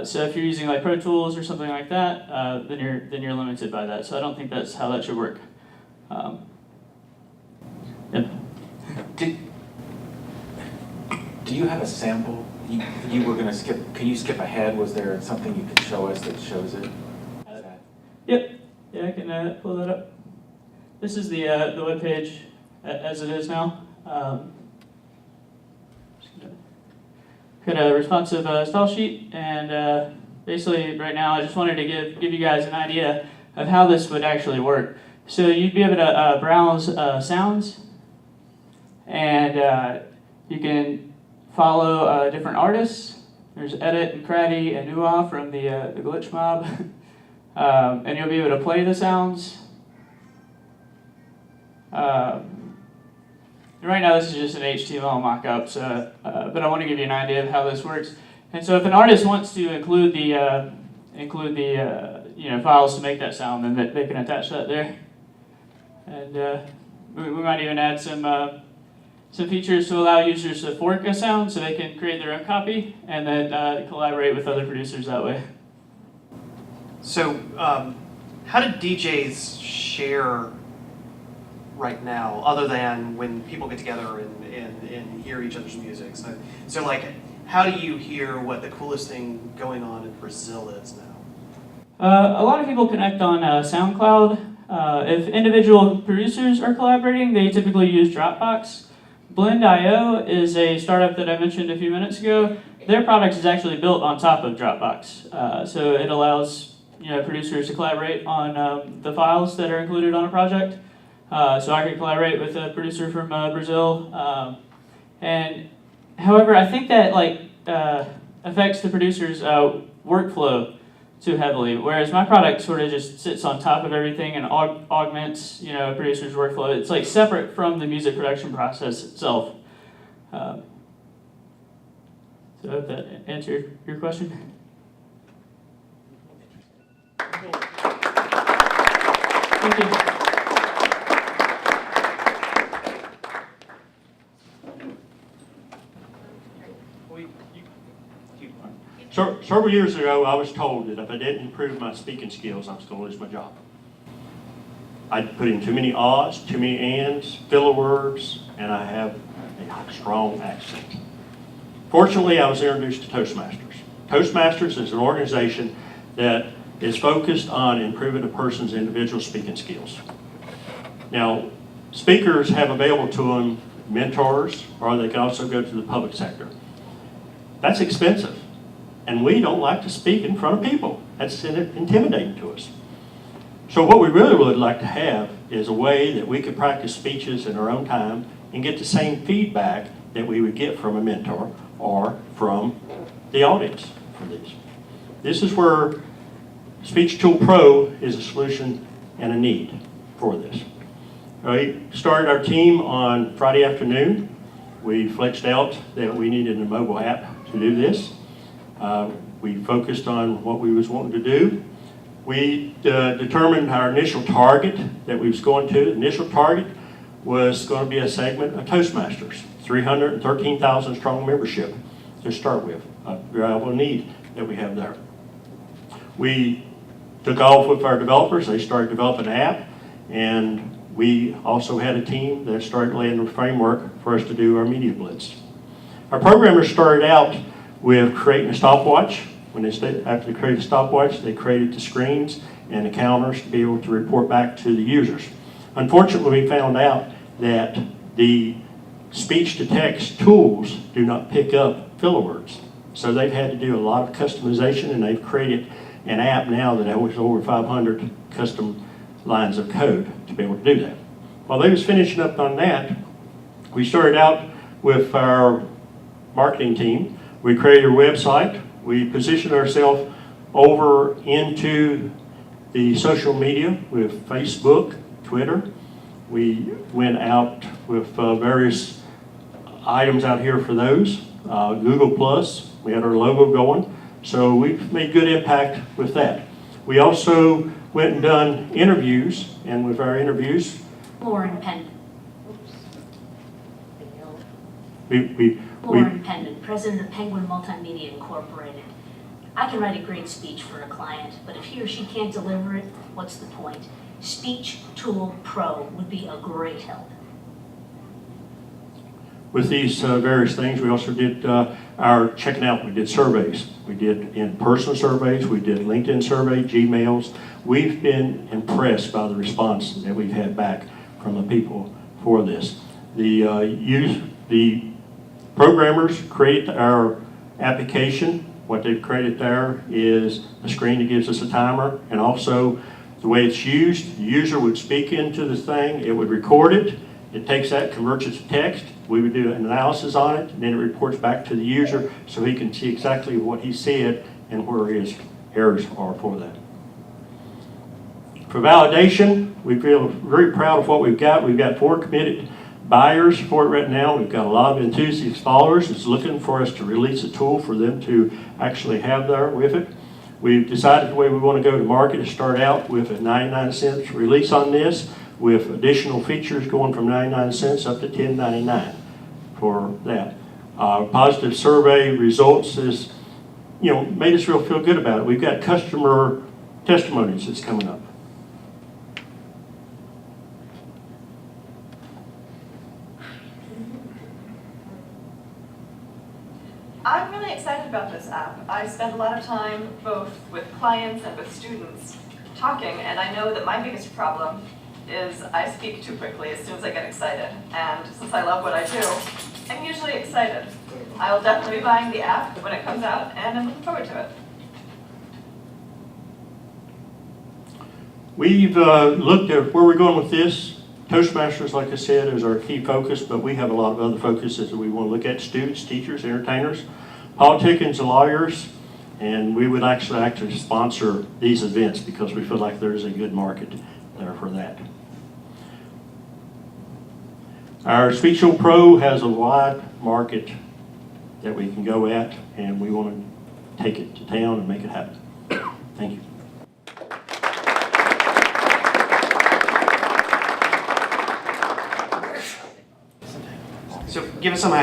So if you're using like Pro Tools or something like that, then you're limited by that. So I don't think that's how that should work. Yeah. Do you have a sample? You were going to skip. Can you skip ahead? Was there something you could show us that shows it? Yep. Yeah, I can pull that up. This is the web page as it is now. Got a responsive style sheet, and basically right now I just wanted to give you guys an idea of how this would actually work. So you'd be able to browse sounds, and you can follow different artists. There's Edit and Craddy and Nuwa from the Glitch Mob, and you'll be able to play the sounds. Right now this is just an HTML mock-up, so, but I want to give you an idea of how this works. And so if an artist wants to include the files to make that sound, then they can attach that there. And we might even add some features to allow users to fork a sound so they can create their own copy and then collaborate with other producers that way. So how do DJs share right now, other than when people get together and hear each other's music? So like, how do you hear what the coolest thing going on in Brazil is now? A lot of people connect on SoundCloud. If individual producers are collaborating, they typically use Dropbox. Blend.io is a startup that I mentioned a few minutes ago. Their product is actually built on top of Dropbox. So it allows producers to collaborate on the files that are included on a project. So I could collaborate with a producer from Brazil. And however, I think that affects the producer's workflow too heavily, whereas my product sort of just sits on top of everything and augments a producer's workflow. It's like separate from the music production process itself. So I hope that answered your question. Thank you. Several years ago, I was told that if I didn't improve my speaking skills, I was going to lose my job. I'd put in too many ahs, too many ands, filler words, and I have a strong accent. Fortunately, I was introduced to Toastmasters. Toastmasters is an organization that is focused on improving a person's individual speaking skills. Now, speakers have available to them mentors, or they can also go to the public sector. That's expensive. And we don't like to speak in front of people. That's intimidating to us. So what we really would like to have is a way that we could practice speeches in our own time and get the same feedback that we would get from a mentor or from the audience for these. This is where Speech Tool Pro is a solution and a need for this. We started our team on Friday afternoon. We flexed out that we needed a mobile app to do this. We focused on what we was wanting to do. We determined our initial target that we was going to. The initial target was going to be a segment of Toastmasters, 313,000 strong membership to start with, a reliable need that we have there. We took off with our developers. They started developing an app, and we also had a team that started laying the framework for us to do our media blitz. Our programmers started out with creating a stopwatch. When after they created a stopwatch, they created the screens and the counters to be able to report back to the users. Unfortunately, we found out that the speech-to-text tools do not pick up filler words. So they've had to do a lot of customization, and they've created an app now that has over 500 custom lines of code to be able to do that. While they was finishing up on that, we started out with our marketing team. We created a website. We positioned ourselves over into the social media with Facebook, Twitter. We went out with various items out here for those. Google Plus, we had our logo going. So we've made good impact with that. We also went and done interviews, and with our interviews, Lauren Pendon. we Lauren Pendon, president of Penguin Multimedia Incorporated. I can write a great speech for a client, but if he or she can't deliver it, what's the point? Speech Tool Pro would be a great help. with these various things, we also did our checking out. We did surveys. We did in-person surveys. We did LinkedIn surveys, Gmails. We've been impressed by the response that we've had back from the people for this. The programmers create our application. What they've created there is a screen that gives us a timer, and also the way it's used, the user would speak into the thing, it would record it, it takes that, converts it to text, we would do an analysis on it, and then it reports back to the user so he can see exactly what he said and where his errors are for that. For validation, we feel very proud of what we've got. We've got 4 committed buyers for it right now. We've got a lot of enthusiast followers that's looking for us to release a tool for them to actually have there with it. We've decided the way we want to go to market is start out with a 99-cent release on this, with additional features going from 99 cents up to $10.99 for that. Positive survey results is, made us feel good about it. We've got customer testimonies that's coming up. I'm really excited about this app. I spend a lot of time both with clients and with students talking, and I know that my biggest problem is I speak too quickly as soon as I get excited. And since I love what I do, I'm usually excited. I'll definitely be buying the app when it comes out, and I'm looking forward to it. We've looked at where we're going with this. Toastmasters, like I said, is our key focus, but we have a lot of other focuses that we want to look at: students, teachers, entertainers, politicians, and lawyers, and we would actually sponsor these events because we feel like there's a good market there for that. Our Speech Tool Pro has a wide market that we can go at, and we want to take it to town and make it happen. Thank you. So give us some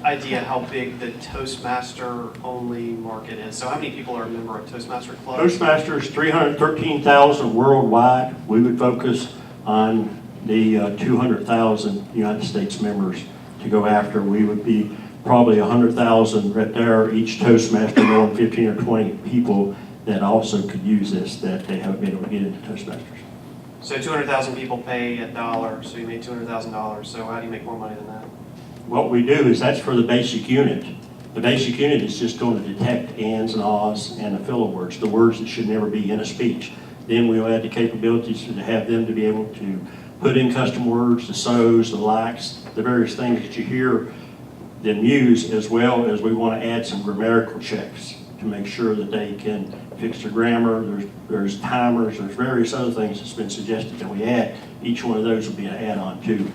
idea how big the Toastmaster-only market is. So how many people are a member of Toastmaster Club? Toastmasters, 313,000 worldwide. We would focus on the 200,000 United States members to go after. We would be probably 100,000 right there, each Toastmaster knowing 15 or 20 people that also could use this that they haven't been able to get into Toastmasters. So 200,000 people pay $1, so you made $200,000. So how do you make more money than that? What we do is that's for the basic unit. The basic unit is just going to detect ands and ahs and the filler words, the words that should never be in a speech. Then we'll add the capabilities to have them to be able to put in custom words, the so's, the likes, the various things that you hear them use, as well as we want to add some grammatical checks to make sure that they can fix their grammar. There's timers, there's various other things that's been suggested that we add. Each one of those will be an add-on to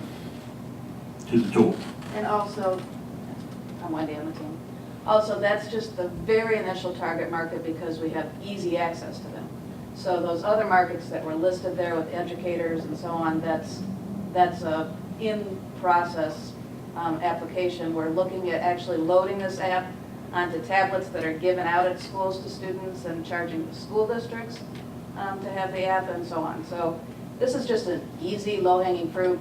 the tool. And also, I'm Wendy on the team. Also, that's just the very initial target market because we have easy access to them. So those other markets that were listed there with educators and so on, that's a in-process application. We're looking at actually loading this app onto tablets that are given out at schools to students and charging the school districts to have the app and so on. So this is just an easy, low-hanging fruit,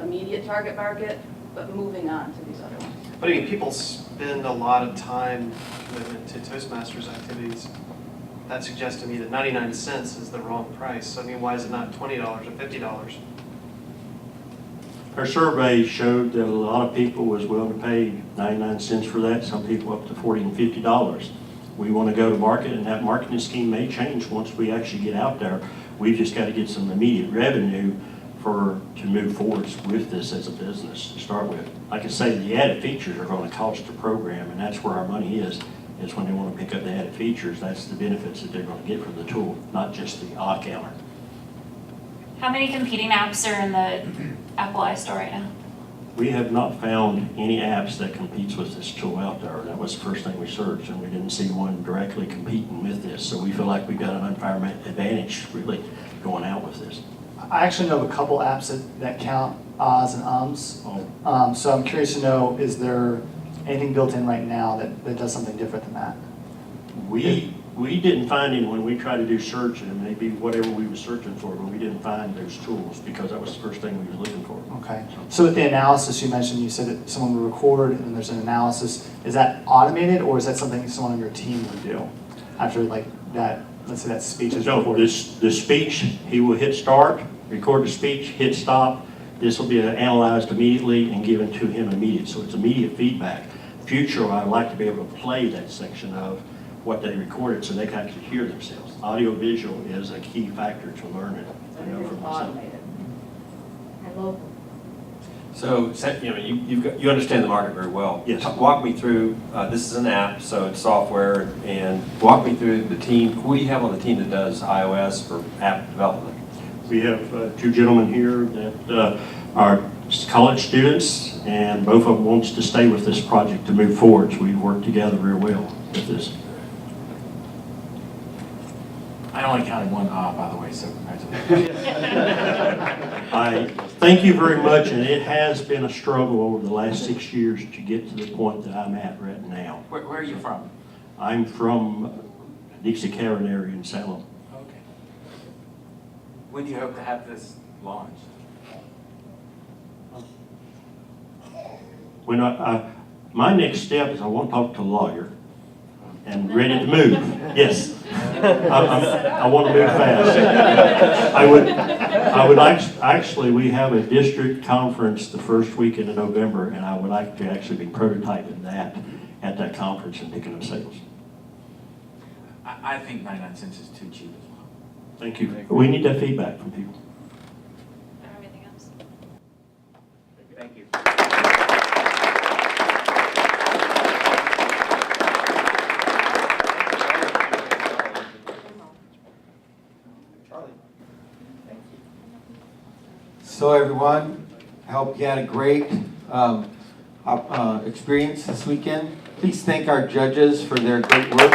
immediate target market, but moving on to these other ones. But I mean, people spend a lot of time commitment to Toastmasters activities. That suggests to me that 99 cents is the wrong price. So I mean, why is it not $20 or $50? Our survey showed that a lot of people was willing to pay 99 cents for that, some people up to $40 and $50. We want to go to market, and that marketing scheme may change once we actually get out there. We've just got to get some immediate revenue to move forward with this as a business to start with. Like I say, the added features are going to cost the program, and that's where our money is when they want to pick up the added features. That's the benefits that they're going to get from the tool, not just the odd counter. How many competing apps are in the Apple iStore right now? We have not found any apps that competes with this tool out there. That was the first thing we searched, and we didn't see one directly competing with this. So we feel like we've got an unfair advantage really going out with this. I actually know of a couple apps that count ahs and ums. So I'm curious to know, is there anything built in right now that does something different than that? We didn't find any when we tried to do search, and it may be whatever we were searching for, but we didn't find those tools because that was the first thing we were looking for. Okay. So with the analysis you mentioned, you said that someone would record and then there's an analysis. Is that automated, or is that something someone on your team would do after like that, let's say that speech is recorded? The speech, he will hit start, record the speech, hit stop. This will be analyzed immediately and given to him immediately. So it's immediate feedback. Future, I'd like to be able to play that section of what they recorded so they can actually hear themselves. Audio visual is a key factor to learn it. I know from myself. And local. So, you understand the market very well. Yes. Walk me through, this is an app, so it's software, and walk me through the team. Who do you have on the team that does iOS for app development? We have two gentlemen here that are college students, and both of them wants to stay with this project to move forward. So we work together real well with this. I only counted one by the way, so congratulations. I thank you very much, and it has been a struggle over the last 6 years to get to the point that I'm at right now. Where are you from? I'm from Dixie Cavern area in Salem. Okay. When do you hope to have this launched? When my next step is I want to talk to a lawyer and ready to move. Yes, I want to move fast. I would actually, we have a district conference the first weekend of November, and I would like to actually be prototyping that at that conference and picking up sales. I think 99 cents is too cheap as well. Thank you. We need that feedback from people. I don't have anything else. Thank you. So everyone, I hope you had a great experience this weekend. Please thank our judges for their great work.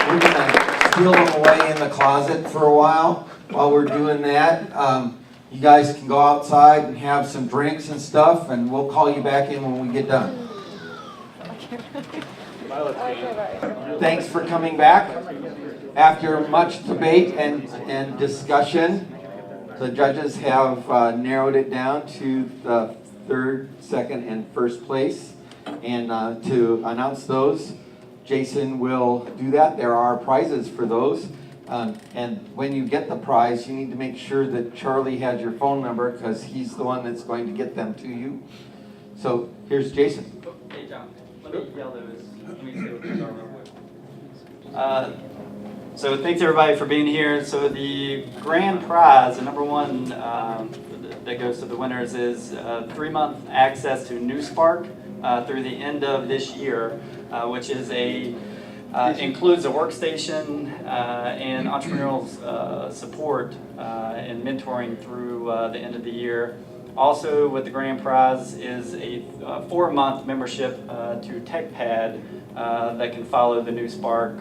We're going to steal them away in the closet for a while we're doing that. You guys can go outside and have some drinks and stuff, and we'll call you back in when we get done. Thanks for coming back. After much debate and discussion, the judges have narrowed it down to the third, second, and first place. And to announce those, Jason will do that. There are prizes for those. And when you get the prize, you need to make sure that Charlie has your phone number because he's the one that's going to get them to you. So here's Jason. Hey, John. Let me yell those. Let me say what these are real quick. So thanks everybody for being here. So the grand prize, the number one that goes to the winners is 3-month access to NewSpark through the end of this year, which is includes a workstation and entrepreneurial support and mentoring through the end of the year. Also with the grand prize is a 4-month membership to TechPad that can follow the New Spark,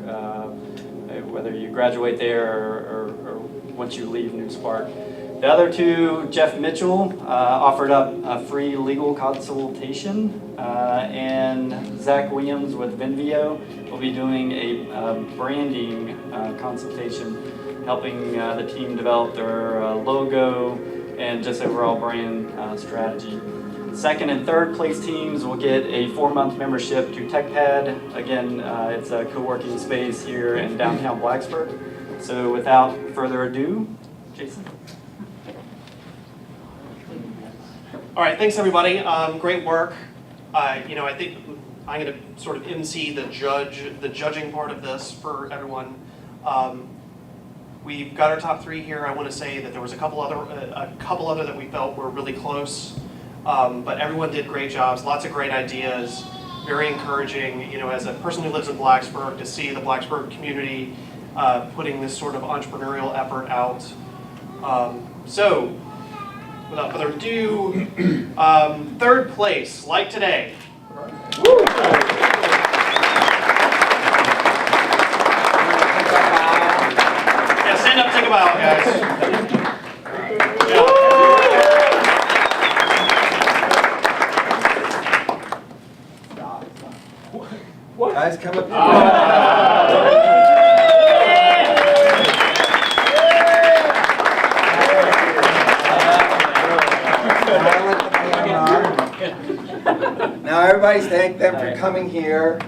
whether you graduate there or once you leave New Spark. The other two, Jeff Mitchell offered up a free legal consultation, and Zach Williams with Venvio will be doing a branding consultation, helping the team develop their logo and just overall brand strategy. Second and third place teams will get a 4-month membership to TechPad. Again, it's a co-working space here in downtown Blacksburg. So without further ado, Jason. All right, thanks everybody. Great work. I think I'm going to sort of MC the judging part of this for everyone. We've got our top 3 here. I want to say that there was a couple other that we felt were really close, but everyone did great jobs. Lots of great ideas. Very encouraging. As a person who lives in Blacksburg, to see the Blacksburg community putting this sort of entrepreneurial effort out. So, without further ado, third place, LikeToday. Yeah, stand up, take a bow, guys. Guys, come up Now everybody thank them for coming here.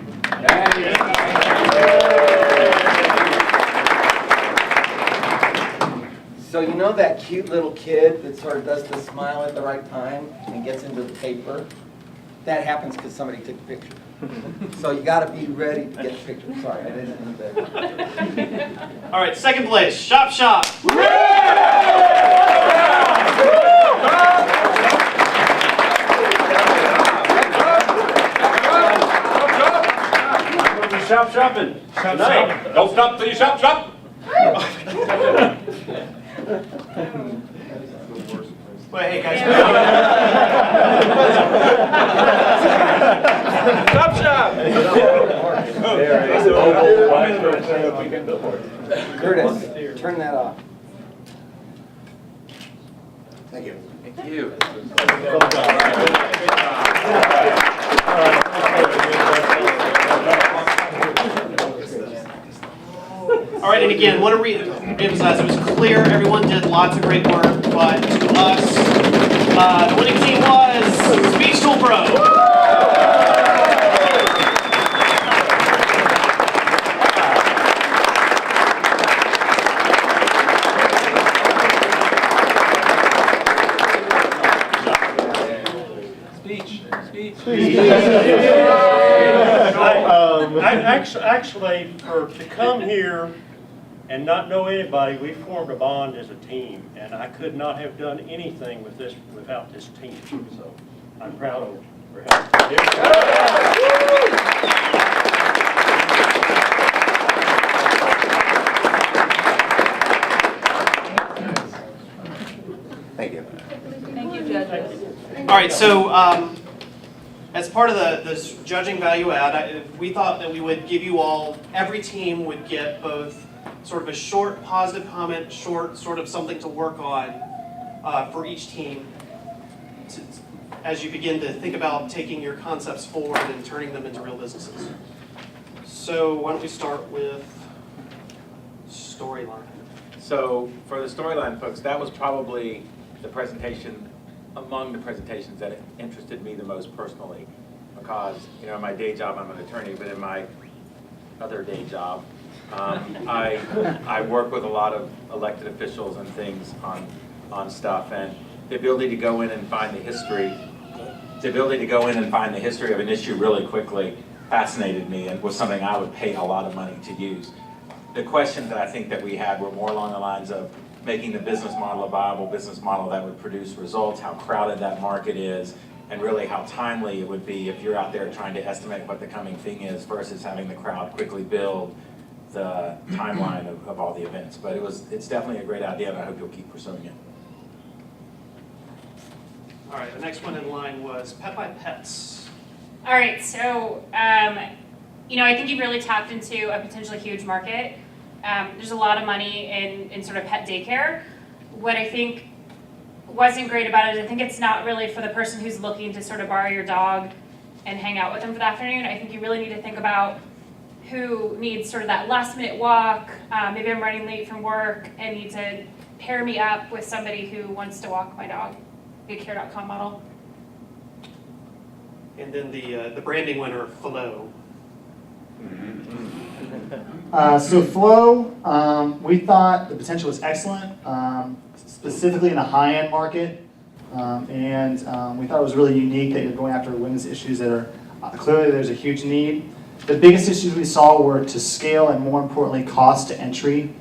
So you know that cute little kid that sort of does the smile at the right time and gets into the paper? That happens because somebody took a picture. So you got to be ready to get a picture. Sorry, I didn't mean that. All right, second place, ShopShop. Shop shopping. Tonight. Don't stop till you shop shop. Wait, hey guys. Shop shop. Curtis, turn that off. Thank you. Thank you. All right, and again, want to re-emphasize, it was clear everyone did lots of great work, but to us, the winning team was Speech Tool Pro. Actually, to come here and not know anybody, we formed a bond as a team, and I could not have done anything with this without this team. So I'm proud of you for having Thank you. Thank you, judges. All right, so as part of this judging value add, we thought that we would give you all, every team would get both sort of a short positive comment, short sort of something to work on for each team as you begin to think about taking your concepts forward and turning them into real businesses. So why don't we start with storyline. So for the storyline, folks, that was probably the presentation among the presentations that interested me the most personally, because in my day job I'm an attorney, but in my other day job I work with a lot of elected officials and things on stuff, and the ability to go in and find the history of an issue really quickly fascinated me and was something I would pay a lot of money to use. The questions that I think that we had were more along the lines of making the business model a viable business model that would produce results, how crowded that market is, and really how timely it would be if you're out there trying to estimate what the coming thing is versus having the crowd quickly build the timeline of all the events. But it's definitely a great idea, and I hope you'll keep pursuing it. All right, the next one in line was Pet by Pets. All right, so I think you've really tapped into a potentially huge market. There's a lot of money in sort of pet daycare. What I think wasn't great about it is I think it's not really for the person who's looking to sort of borrow your dog and hang out with them for the afternoon. I think you really need to think about who needs sort of that last minute walk. Maybe I'm running late from work and need to pair me up with somebody who wants to walk my dog. The care.com model. And then the branding winner, Flow. So Flow, we thought the potential was excellent, specifically in the high-end market, and we thought it was really unique that you're going after women's issues that are clearly there's a huge need. The biggest issues we saw were to scale and, more importantly, cost to entry,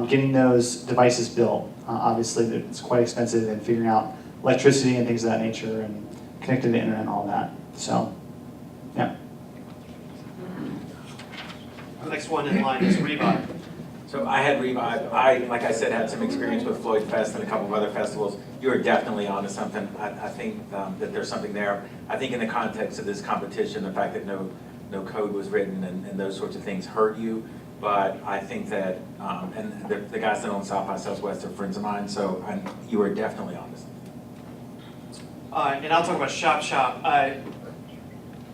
getting those devices built. Obviously, it's quite expensive, and figuring out electricity and things of that nature, and connecting to the internet and all that. So, yeah. The next one in line is Revive. So I had Revive. Like I said, had some experience with Floyd Fest and a couple of other festivals. You are definitely onto something. I think that there's something there. I think in the context of this competition, the fact that no code was written and those sorts of things hurt you. But I think that, and the guys that own South by Southwest are friends of mine, so you are definitely onto something. And I'll talk about ShopShop.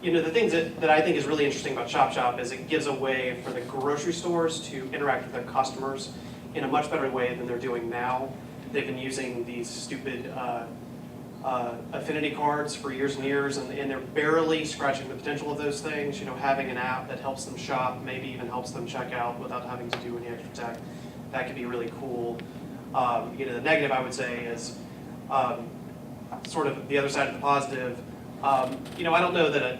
The things that I think is really interesting about ShopShop is it gives a way for the grocery stores to interact with their customers in a much better way than they're doing now. They've been using these stupid affinity cards for years and years, and they're barely scratching the potential of those things. Having an app that helps them shop, maybe even helps them check out without having to do any extra tech, that could be really cool. The negative, I would say, is sort of the other side of the positive. I don't know that a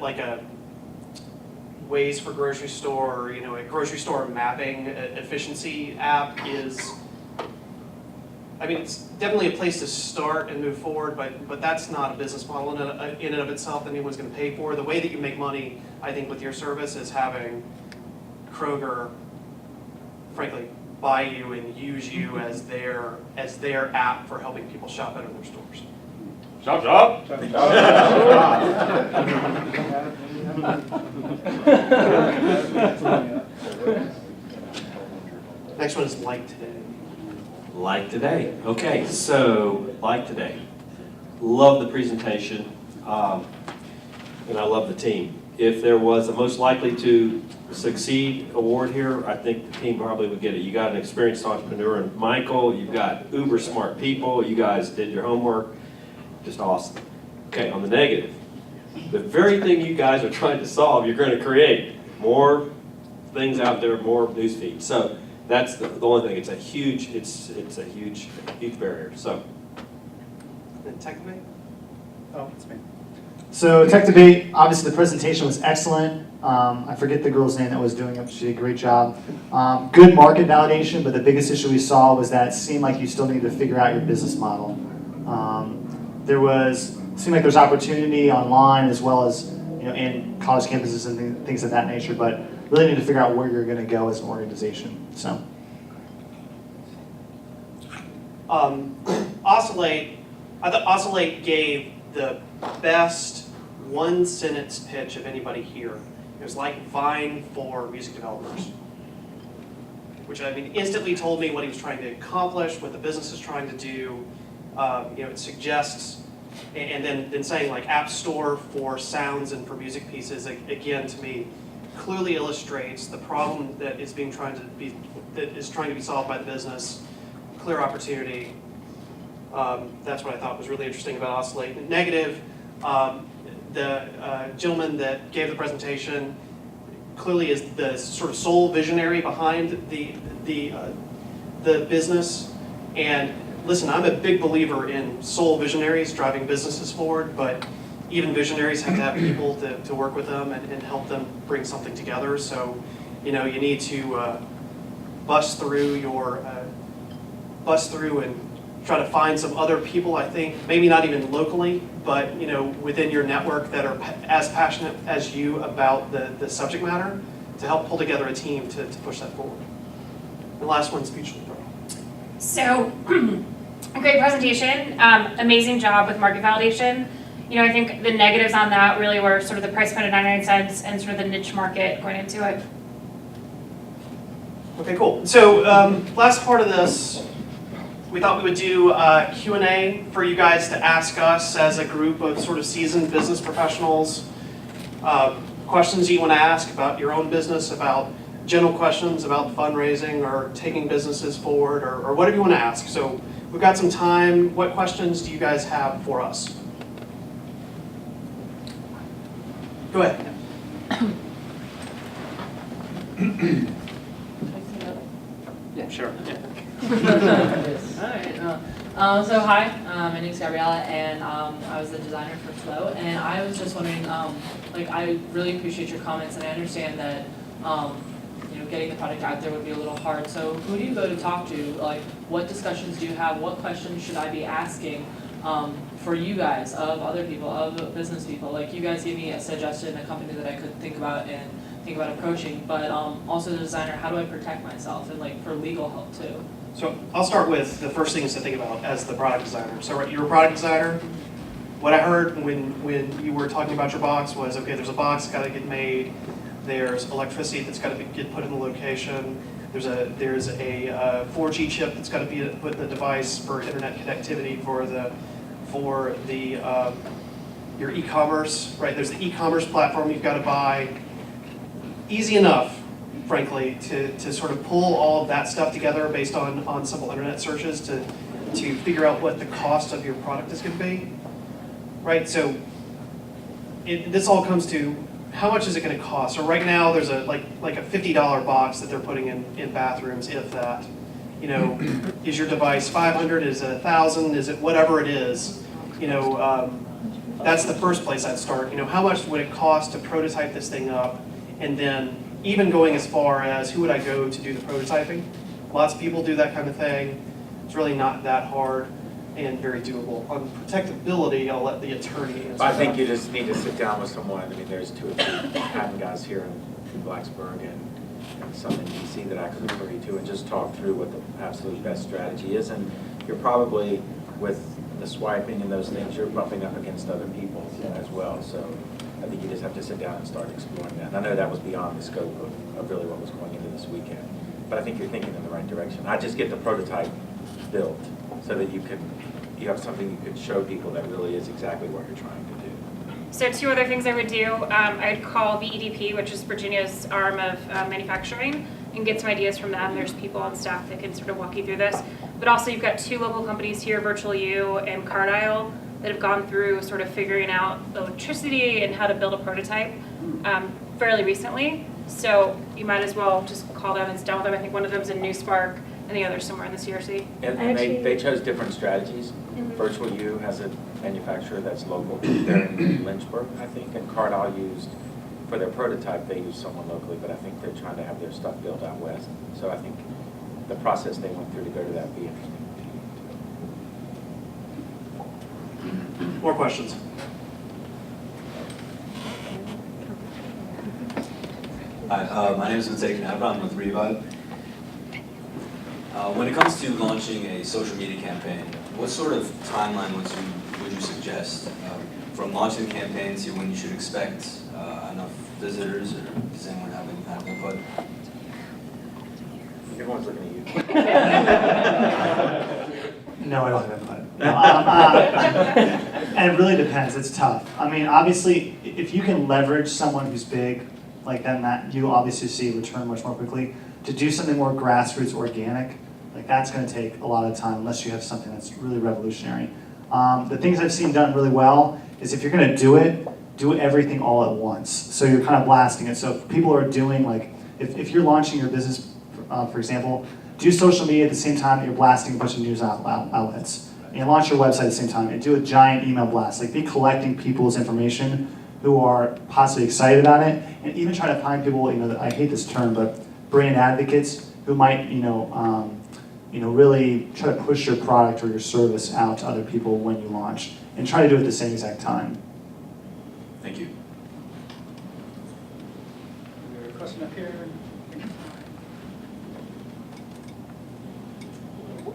Waze for grocery store, or a grocery store mapping efficiency app is. It's definitely a place to start and move forward, but that's not a business model in and of itself that anyone's going to pay for. The way that you make money, I think, with your service is having Kroger, frankly, buy you and use you as their app for helping people shop better in their stores. Shop, shop. Next one is LikeToday. LikeToday. Okay, so LikeToday. Love the presentation, and I love the team. If there was a most likely to succeed award here, I think the team probably would get it. You got an experienced entrepreneur in Michael. You've got uber smart people. You guys did your homework. Just awesome. Okay, on the negative, the very thing you guys are trying to solve, you're going to create more things out there, more news feeds. So that's the only thing. It's a huge barrier. So. Tech debate? Oh, it's me. So Tech Debate, obviously the presentation was excellent. I forget the girl's name that was doing it. She did a great job. Good market validation, but the biggest issue we saw was that it seemed like you still needed to figure out your business model. Seemed like there's opportunity online as well as in college campuses and things of that nature, but really need to figure out where you're going to go as an organization. So. Oscillate. I thought Oscillate gave the best one-sentence pitch of anybody here. It was like Vine for music developers, which instantly told me what he was trying to accomplish, what the business is trying to do. It suggests, and then saying like App Store for sounds and for music pieces, again, to me, clearly illustrates the problem that is trying to be solved by the business. Clear opportunity. That's what I thought was really interesting about Oscillate. And negative, the gentleman that gave the presentation clearly is the sort of sole visionary behind the business. And listen, I'm a big believer in sole visionaries driving businesses forward, but even visionaries have to have people to work with them and help them bring something together. So, you need to bust through and try to find some other people, I think, maybe not even locally, but within your network that are as passionate as you about the subject matter to help pull together a team to push that forward. The last one's mutually pro. So, great presentation, amazing job with market validation. I think the negatives on that really were sort of the price point of 99 cents and sort of the niche market going into it. Okay, cool. So last part of this, we thought we would do Q&A for you guys to ask us as a group of sort of seasoned business professionals. Questions you want to ask about your own business, about general questions about fundraising or taking businesses forward, or whatever you want to ask. So we've got some time. What questions do you guys have for us? Go ahead. Yeah, sure. Yeah. All right. So hi, my name's Gabriella, and I was the designer for Flow, and I was just wondering, I really appreciate your comments, and I understand that, getting the product out there would be a little hard. So who do you go to talk to? Like, what discussions do you have? What questions should I be asking for you guys, of other people, of business people? Like, you guys gave me a suggestion, a company that I could think about approaching, but also the designer, how do I protect myself, and for legal help too? So I'll start with the first things to think about as the product designer. So you're a product designer. What I heard when you were talking about your box was, okay, there's a box that's got to get made. There's electricity that's got to get put in the location. There's a 4G chip that's got to be put in the device for internet connectivity for your e-commerce, right? There's the e-commerce platform you've got to buy. Easy enough, frankly, to sort of pull all of that stuff together based on simple internet searches to figure out what the cost of your product is going to be, right? So this all comes to how much is it going to cost? So right now there's a like a $50 box that they're putting in bathrooms, if that. Is your device $500? Is it $1,000? Is it whatever it is? That's the first place I'd start. How much would it cost to prototype this thing up? And then even going as far as who would I go to do the prototyping? Lots of people do that kind of thing. It's really not that hard and very doable. On protectability, I'll let the attorney answer. I think you just need to sit down with someone. I mean, there's 2 or 3 patent guys here in Blacksburg and some in DC that I could refer you to and just talk through what the absolute best strategy is. And you're probably, with the swiping and those things, you're bumping up against other people as well. So I think you just have to sit down and start exploring that. And I know that was beyond the scope of really what was going into this weekend. But I think you're thinking in the right direction. I just get the prototype built so that you have something you can show people that really is exactly what you're trying to do. So 2 other things I would do. I'd call VEDP, which is Virginia's arm of manufacturing, and get some ideas from them. There's people on staff that can sort of walk you through this. But also you've got 2 local companies here, Virtual U and Cardile, that have gone through sort of figuring out the electricity and how to build a prototype fairly recently. So you might as well just call them and sit down with them. I think one of them's in New Spark and the other's somewhere in the CRC. And they chose different strategies. Virtual U has a manufacturer that's local. They're in Lynchburg, I think, and Cardile used, for their prototype, they used someone locally, but I think they're trying to have their stuff built out west. So I think the process they went through to go to that would be interesting. More questions? Hi, my name is Matej Knabra. I'm with Revive. When it comes to launching a social media campaign, what sort of timeline would you suggest from launching the campaign to when you should expect enough visitors, or does anyone have any kind of input? Everyone's looking at you. No, I don't have input. And it really depends. It's tough. I mean, obviously, if you can leverage someone who's big, like then that you obviously see return much more quickly. To do something more grassroots, organic, like that's going to take a lot of time unless you have something that's really revolutionary. The things I've seen done really well is if you're going to do everything all at once. So you're kind of blasting it. So if people are doing if you're launching your business, for example, do social media at the same time that you're blasting a bunch of news outlets. And launch your website at the same time and do a giant email blast. Like be collecting people's information who are possibly excited about it, and even try to find people, I hate this term, but brand advocates who might, really try to push your product or your service out to other people when you launch, and try to do it at the same exact time. Thank you. Is there a question up here?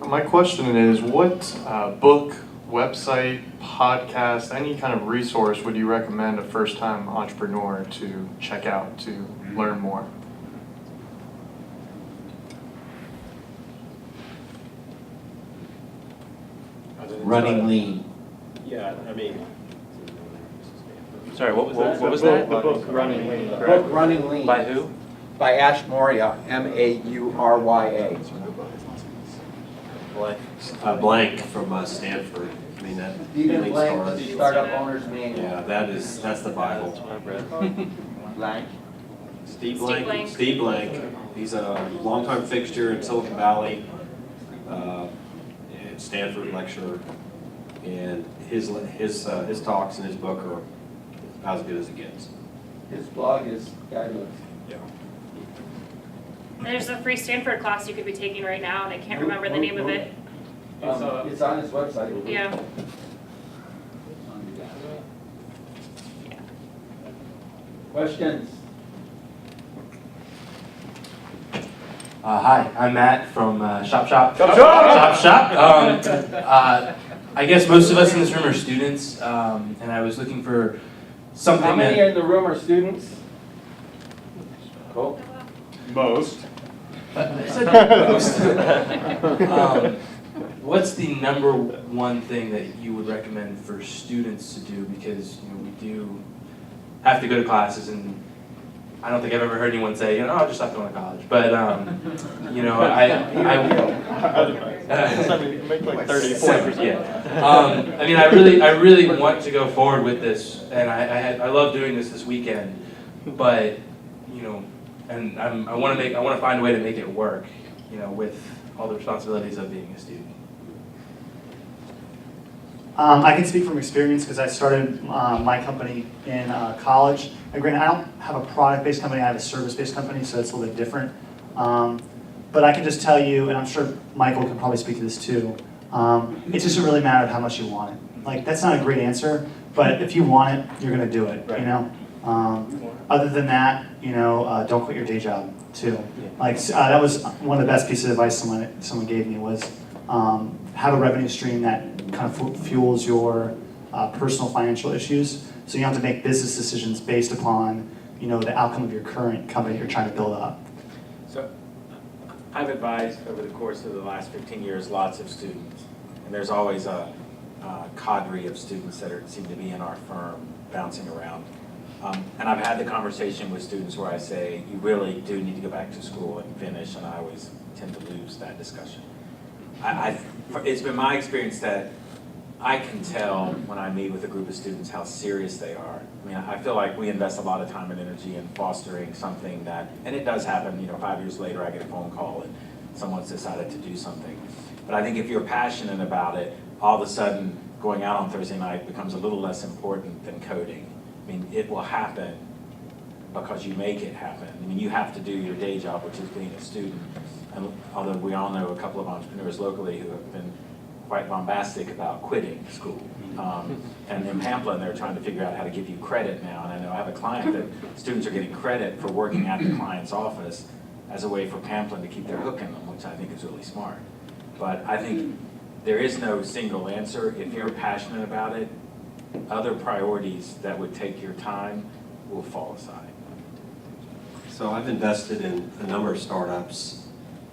My question is, what book website, podcast, any kind of resource would you recommend a first-time entrepreneur to check out to learn more? Running lean. Yeah, I mean. Sorry, what was that? The book Running Lean. Book Running Lean. By who? By Ash Maurya, M-A-U-R-Y-A. Blank from Stanford. I mean, that Stephen really Blank, starts. Startup Owner's Manual. Yeah, that's the Bible. Blank. Steve Steve Blank. Blank. Steve Blank. He's a longtime fixture in Silicon Valley, and Stanford lecturer, and his talks and his book are about as good as it gets. His blog is fabulous. Yeah. There's a free Stanford class you could be taking right now, and I can't remember the name of it. It's on his website. Yeah. Questions? Hi, I'm Matt from ShopShop. ShopShop! ShopShop. I guess most of us in this room are students, and I was looking for something. How many in the room are students? Cool. Most. What's the number one thing that you would recommend for students to do? Because we do have to go to classes, and I don't think I've ever heard anyone say, I'll just stop going to college. But make like 30-40%. Yeah. I mean, I really want to go forward with this, and I love doing this weekend, but and I want to find a way to make it work, with all the responsibilities of being a student. I can speak from experience because I started my company in college. And granted, I don't have a product-based company, I have a service-based company, so it's a little bit different. But I can just tell you, and I'm sure Michael can probably speak to this too, it's just a really matter of how much you want it. Like, that's not a great answer, but if you want it, you're going to do it, Other than that, don't quit your day job too. Like, that was one of the best pieces of advice someone gave me was have a revenue stream that kind of fuels your personal financial issues. So you don't have to make business decisions based upon, the outcome of your current company you're trying to build up. So I've advised over the course of the last 15 years lots of students, and there's always a cadre of students that seem to be in our firm bouncing around. And I've had the conversation with students where I say, you really do need to go back to school and finish, and I always tend to lose that discussion. It's been my experience that I can tell when I meet with a group of students how serious they are. I mean, I feel like we invest a lot of time and energy in fostering something that, and it does happen, 5 years later I get a phone call and someone's decided to do something. But I think if you're passionate about it, all of a sudden going out on Thursday night becomes a little less important than coding. I mean, it will happen because you make it happen. I mean, you have to do your day job, which is being a student. And although we all know a couple of entrepreneurs locally who have been quite bombastic about quitting school. And in Pamplin, they're trying to figure out how to give you credit now. And I know I have a client that students are getting credit for working at the client's office as a way for Pamplin to keep their hook in them, which I think is really smart. But I think there is no single answer. If you're passionate about it, other priorities that would take your time will fall aside. So I've invested in a number of startups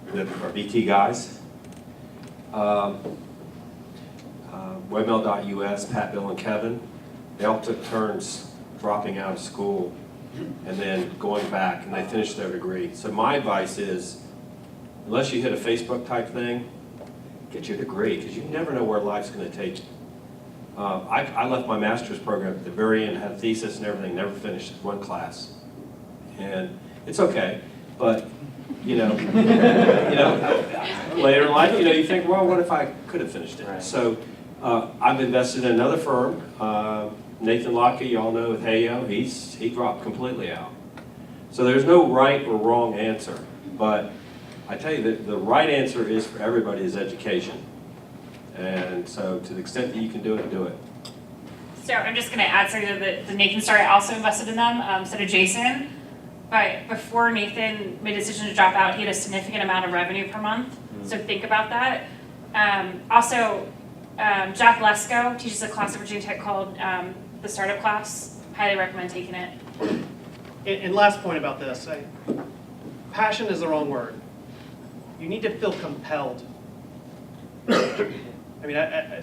that are BT guys. Webmail.us, Pat, Bill, and Kevin, they all took turns dropping out of school and then going back, and they finished their degree. So my advice is, unless you hit a Facebook type thing, get your degree, because you never know where life's going to take you. I left my master's program at the very end, had a thesis and everything, never finished one class. And it's okay, but later in life, you think, well, what if I could have finished it? Right. So I've invested in another firm, Nathan Locke, you all know with Heyo, he dropped completely out. So there's no right or wrong answer, but I tell you that the right answer is for everybody is education. And so to the extent that you can do it, do it. So I'm just going to add something to the Nathan story. I also invested in them, so did Jason. But before Nathan made a decision to drop out, he had a significant amount of revenue per month. So think about that. Also, Jack Lesko teaches a class at Virginia Tech called the Startup Class. Highly recommend taking it. And last point about this, passion is the wrong word. You need to feel compelled. I mean, I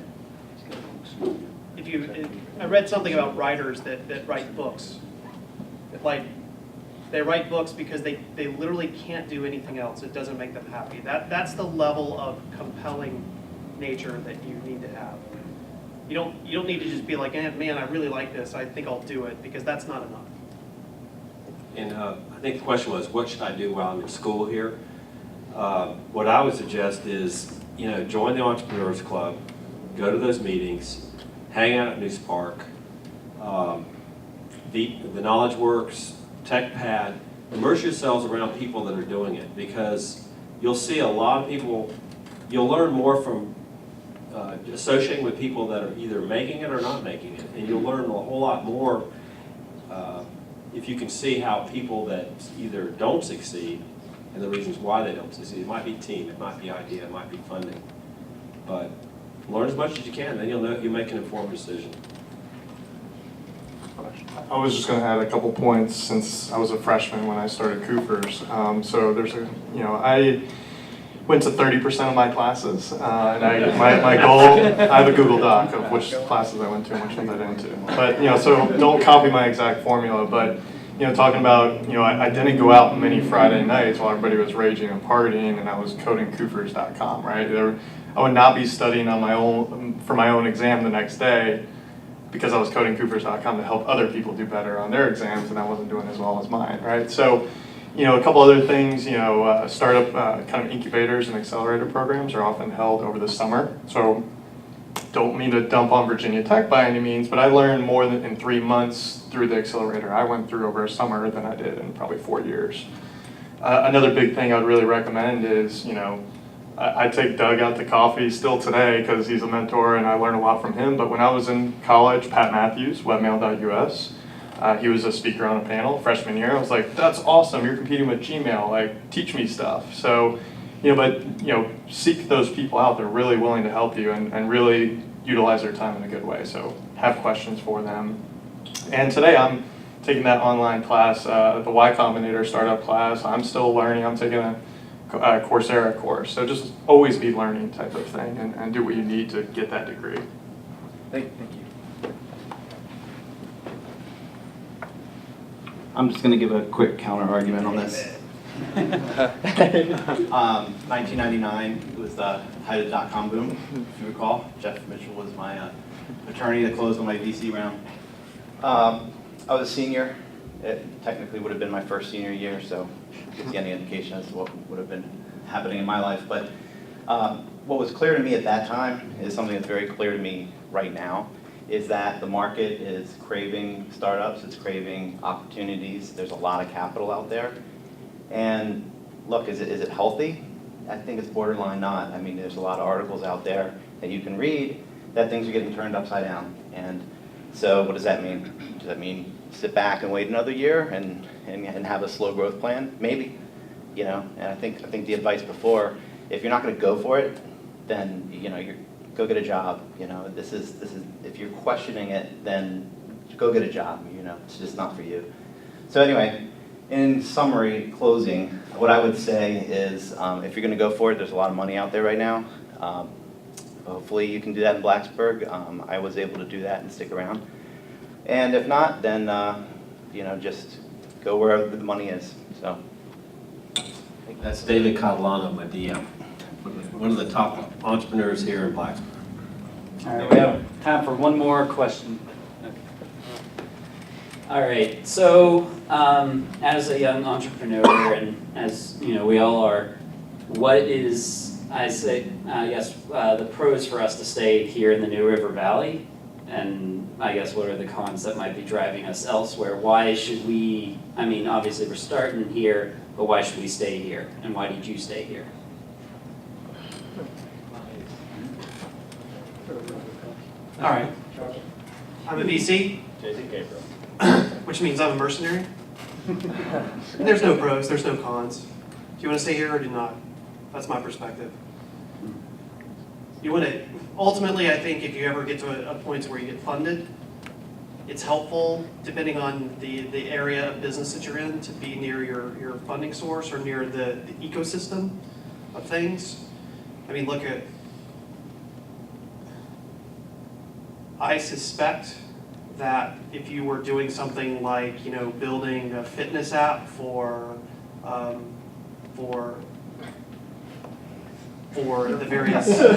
read something about writers that write books. Like, they write books because they literally can't do anything else. It doesn't make them happy. That's the level of compelling nature that you need to have. You don't need to just be like, man, I really like this. I think I'll do it, because that's not enough. And I think the question was, what should I do while I'm in school here? What I would suggest is, join the Entrepreneurs Club, go to those meetings, hang out at News Park, the Knowledge Works, TechPad. Immerse yourselves around people that are doing it, because you'll see a lot of people. You'll learn more from associating with people that are either making it or not making it, and you'll learn a whole lot more if you can see how people that either don't succeed and the reasons why they don't succeed. It might be team, it might be idea, it might be funding, but learn as much as you can, then you'll make an informed decision. I was just going to add a couple points since I was a freshman when I started Coopers. So there's I went to 30% of my classes, and my goal, I have a Google Doc of which classes I went to and which ones I didn't to. But, so don't copy my exact formula, but, talking about, I didn't go out many Friday nights while everybody was raging and partying, and I was coding Coopers.com, right? I would not be studying on my own, for my own exam the next day, because I was coding Coopers.com to help other people do better on their exams, and I wasn't doing as well as mine, right? So, a couple other things, startup kind of incubators and accelerator programs are often held over the summer. So don't mean to dump on Virginia Tech by any means, but I learned more than in 3 months through the accelerator I went through over a summer than I did in probably 4 years. Another big thing I'd really recommend is, I take Doug out to coffee still today because he's a mentor and I learn a lot from him. But when I was in college, Pat Matthews, webmail.us, he was a speaker on a panel freshman year. I was like, that's awesome. You're competing with Gmail. Like, teach me stuff. So, seek those people out. They're really willing to help you and really utilize their time in a good way. So have questions for them. And today I'm taking that online class, the Y Combinator startup class. I'm still learning. I'm taking a Coursera course. So just always be learning type of thing and do what you need to get that degree. Thank you. I'm just going to give a quick counter argument on this. 1999 was the height of the .com boom, if you recall. Jeff Mitchell was my attorney that closed on my VC round. I was a senior. It technically would have been my first senior year, so it gives you any indication as to what would have been happening in my life. But what was clear to me at that time is something that's very clear to me right now, is that the market is craving startups, it's craving opportunities. There's a lot of capital out there. And look, is it healthy? I think it's borderline not. I mean, there's a lot of articles out there that you can read that things are getting turned upside down. And so what does that mean? Does that mean sit back and wait another year and have a slow growth plan? Maybe, and I think the advice before, if you're not going to go for it, then go get a job. This is if you're questioning it, then go get a job. It's just not for you. So anyway, in summary, closing, what I would say is, if you're going to go for it, there's a lot of money out there right now. Hopefully you can do that in Blacksburg. I was able to do that and stick around. And if not, then just go wherever the money is. So That's David Catalano, my DM, one of the top entrepreneurs here in Blacksburg. All right, we have time for one more question. Okay. All right, so as a young entrepreneur, and as we all are, what is, I guess, the pros for us to stay here in the New River Valley? And I guess what are the cons that might be driving us elsewhere? Why should we, obviously we're starting here, but why should we stay here? And why did you stay here? All right. I'm a VC, which means I'm a mercenary. There's no pros, there's no cons. Do you want to stay here or do not? That's my perspective. You want to, ultimately, I think if you ever get to a point where you get funded, it's helpful, depending on the area of business that you're in, to be near your funding source or near the ecosystem of things. I mean, look at, I suspect that if you were doing something like, building a fitness app for the various communities,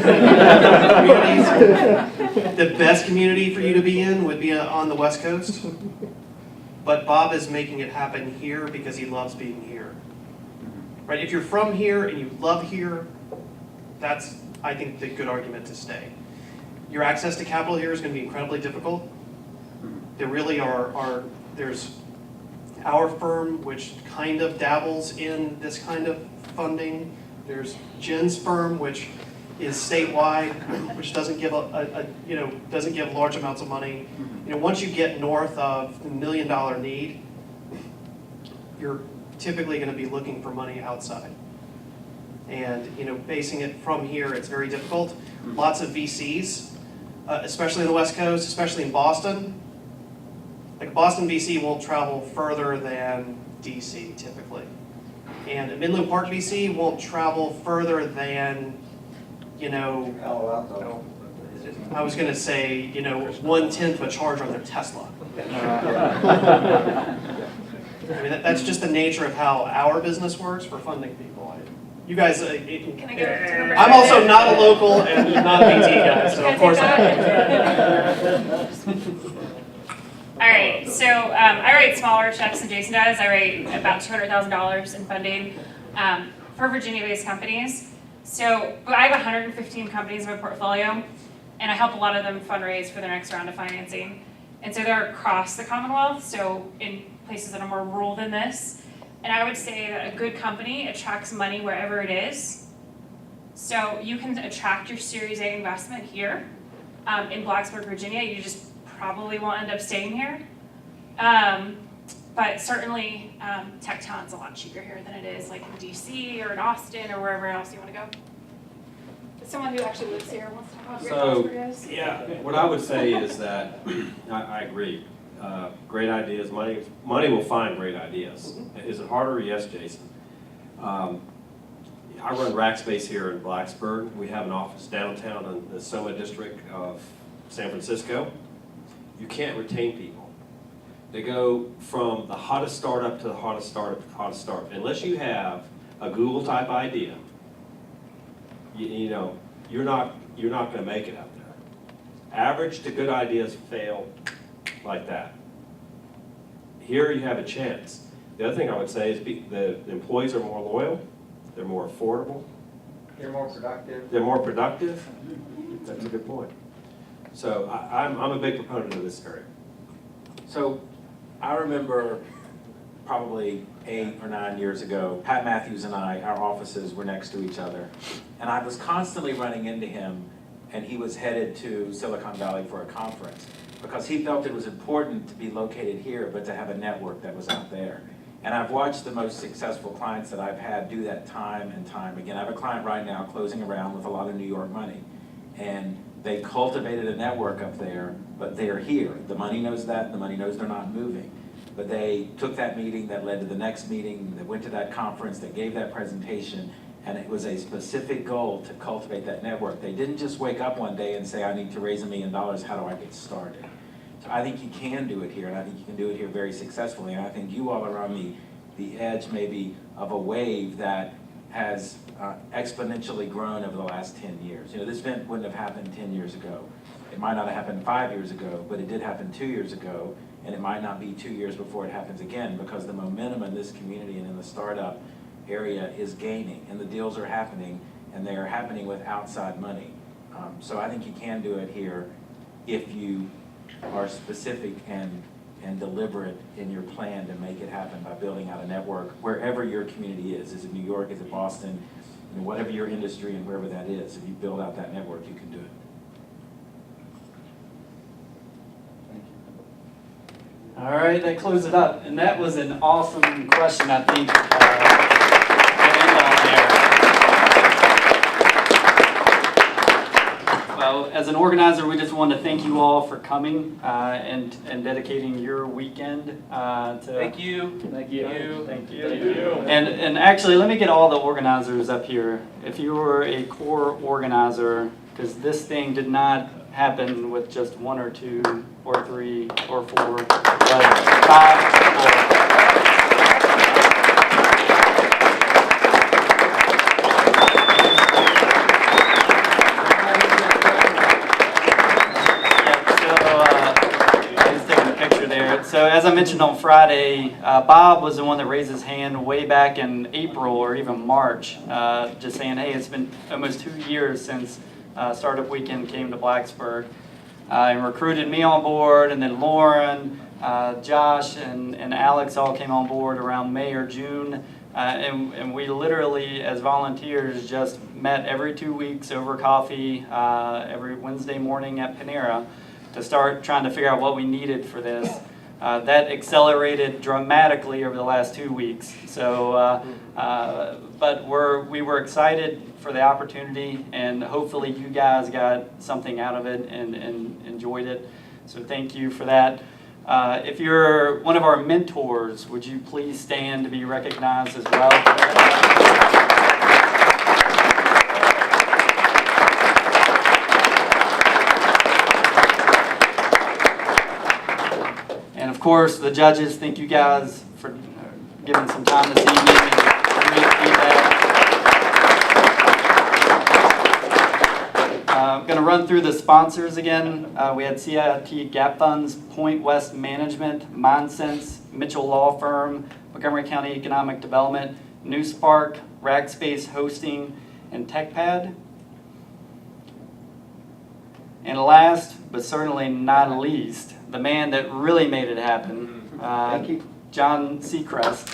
the best community for you to be in would be on the West Coast. But Bob is making it happen here because he loves being here. Right? If you're from here and you love here, that's, I think, the good argument to stay. Your access to capital here is going to be incredibly difficult. There really there's our firm, which kind of dabbles in this kind of funding. There's Jen's firm, which is statewide, which doesn't give doesn't give large amounts of money. Once you get north of the $1 million need, you're typically going to be looking for money outside. And basing it from here, it's very difficult. Lots of VCs, especially in the West Coast, especially in Boston. Like Boston VC won't travel further than DC typically. And Menlo Park VC won't travel further than, I was going to say, 1/10 of a charge on their Tesla. I mean, that's just the nature of how our business works for funding people. You guys, Can I go? I'm also not a local and not a BT guy, so of course All right, so I write smaller checks than Jason does. I write about $200,000 in funding for Virginia-based companies. So I have 115 companies in my portfolio, and I help a lot of them fundraise for their next round of financing. And so they're across the Commonwealth, so in places that are more rural than this. And I would say that a good company attracts money wherever it is. So you can attract your Series A investment here in Blacksburg, Virginia. You just probably won't end up staying here. But certainly tech talent's a lot cheaper here than it is like in DC or in Austin or wherever else you want to go. But someone who actually lives here wants to talk about great Blacksburg is. Yeah, what I would say is that I agree. Great ideas, money will find great ideas. Is it harder? Yes, Jason. I run Rackspace here in Blacksburg. We have an office downtown in the Soma district of San Francisco. You can't retain people. They go from the hottest startup to the hottest startup to the hottest startup. Unless you have a Google type idea, you're not going to make it out there. Average to good ideas fail like that. Here you have a chance. The other thing I would say is the employees are more loyal, they're more affordable. They're more productive. They're more productive. That's a good point. So I'm a big proponent of this area. So I remember probably 8 or 9 years ago, Pat Matthews and I, our offices were next to each other. And I was constantly running into him, and he was headed to Silicon Valley for a conference because he felt it was important to be located here, but to have a network that was out there. And I've watched the most successful clients that I've had do that time and time again. I have a client right now closing around with a lot of New York money. And they cultivated a network up there, but they're here. The money knows that, the money knows they're not moving. But they took that meeting that led to the next meeting, they went to that conference, they gave that presentation, and it was a specific goal to cultivate that network. They didn't just wake up one day and say, I need to raise $1 million, how do I get started? So I think you can do it here, and I think you can do it here very successfully, and I think you all are on the edge maybe of a wave that has exponentially grown over the last 10 years. This event wouldn't have happened 10 years ago. It might not have happened 5 years ago, but it did happen 2 years ago, and it might not be 2 years before it happens again, because the momentum in this community and in the startup area is gaining, and the deals are happening, and they are happening with outside money. So I think you can do it here if you are specific and deliberate in your plan to make it happen by building out a network wherever your community is. Is it New York? Is it Boston? Whatever your industry and wherever that is, if you build out that network, you can do it. All right, that closes it up. And that was an awesome question, I think. Well, as an organizer, we just want to thank you all for coming and dedicating your weekend to. Thank you. Thank you. Thank you. Thank you. And actually, let me get all the organizers up here. If you were a core organizer, because this thing did not happen with just 1 or 2 or 3 or 4, but 5 people. So as I mentioned on Friday, Bob was the one that raised his hand way back in April or even March, just saying, hey, it's been almost 2 years since Startup Weekend came to Blacksburg, and recruited me on board, and then Lauren, Josh, and Alex all came on board around May or June, and we literally, as volunteers, just met every 2 weeks over coffee every Wednesday morning at Panera to start trying to figure out what we needed for this. That accelerated dramatically over the last 2 weeks. So, but we were excited for the opportunity, and hopefully you guys got something out of it and enjoyed it. So thank you for that. If you're one of our mentors, would you please stand to be recognized as well? And of course, the judges, thank you guys for giving some time this evening and great feedback. I'm going to run through the sponsors again. We had CIT Gap Funds, Point West Management, MindSense, Mitchell Law Firm, Montgomery County Economic Development, NewSpark, Rackspace Hosting, and TechPad. And last, but certainly not least, the man that really made it happen, John Seacrest.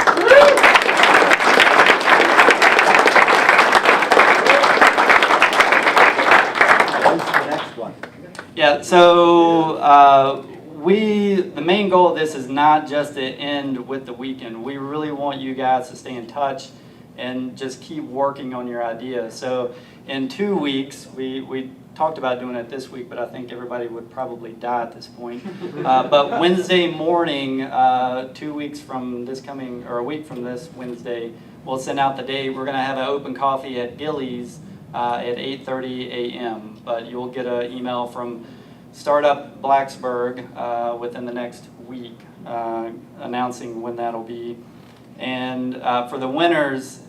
Yeah, so the main goal of this is not just to end with the weekend. We really want you guys to stay in touch and just keep working on your ideas. So in 2 weeks, we talked about doing it this week, but I think everybody would probably die at this point. But Wednesday morning, 2 weeks from this coming, or a week from this Wednesday, we'll send out the date. We're going to have an open coffee at Gillies at 8:30 a.m. But you'll get an email from Startup Blacksburg within the next week announcing when that'll be. And for the winners,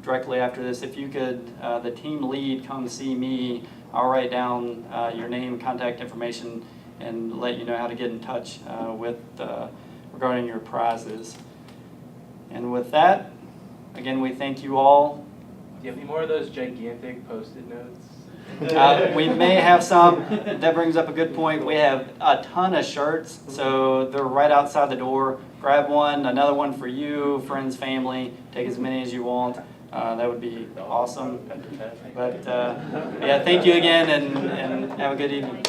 directly after this, if you could, the team lead, come see me. I'll write down your name, contact information, and let you know how to get in touch with regarding your prizes. And with that, again, we thank you all. Do you have any more of those gigantic Post-it notes? We may have some. That brings up a good point. We have a ton of shirts, so they're right outside the door. Grab one, another one for you, friends, family. Take as many as you want. That would be awesome. But yeah, thank you again, and have a good evening.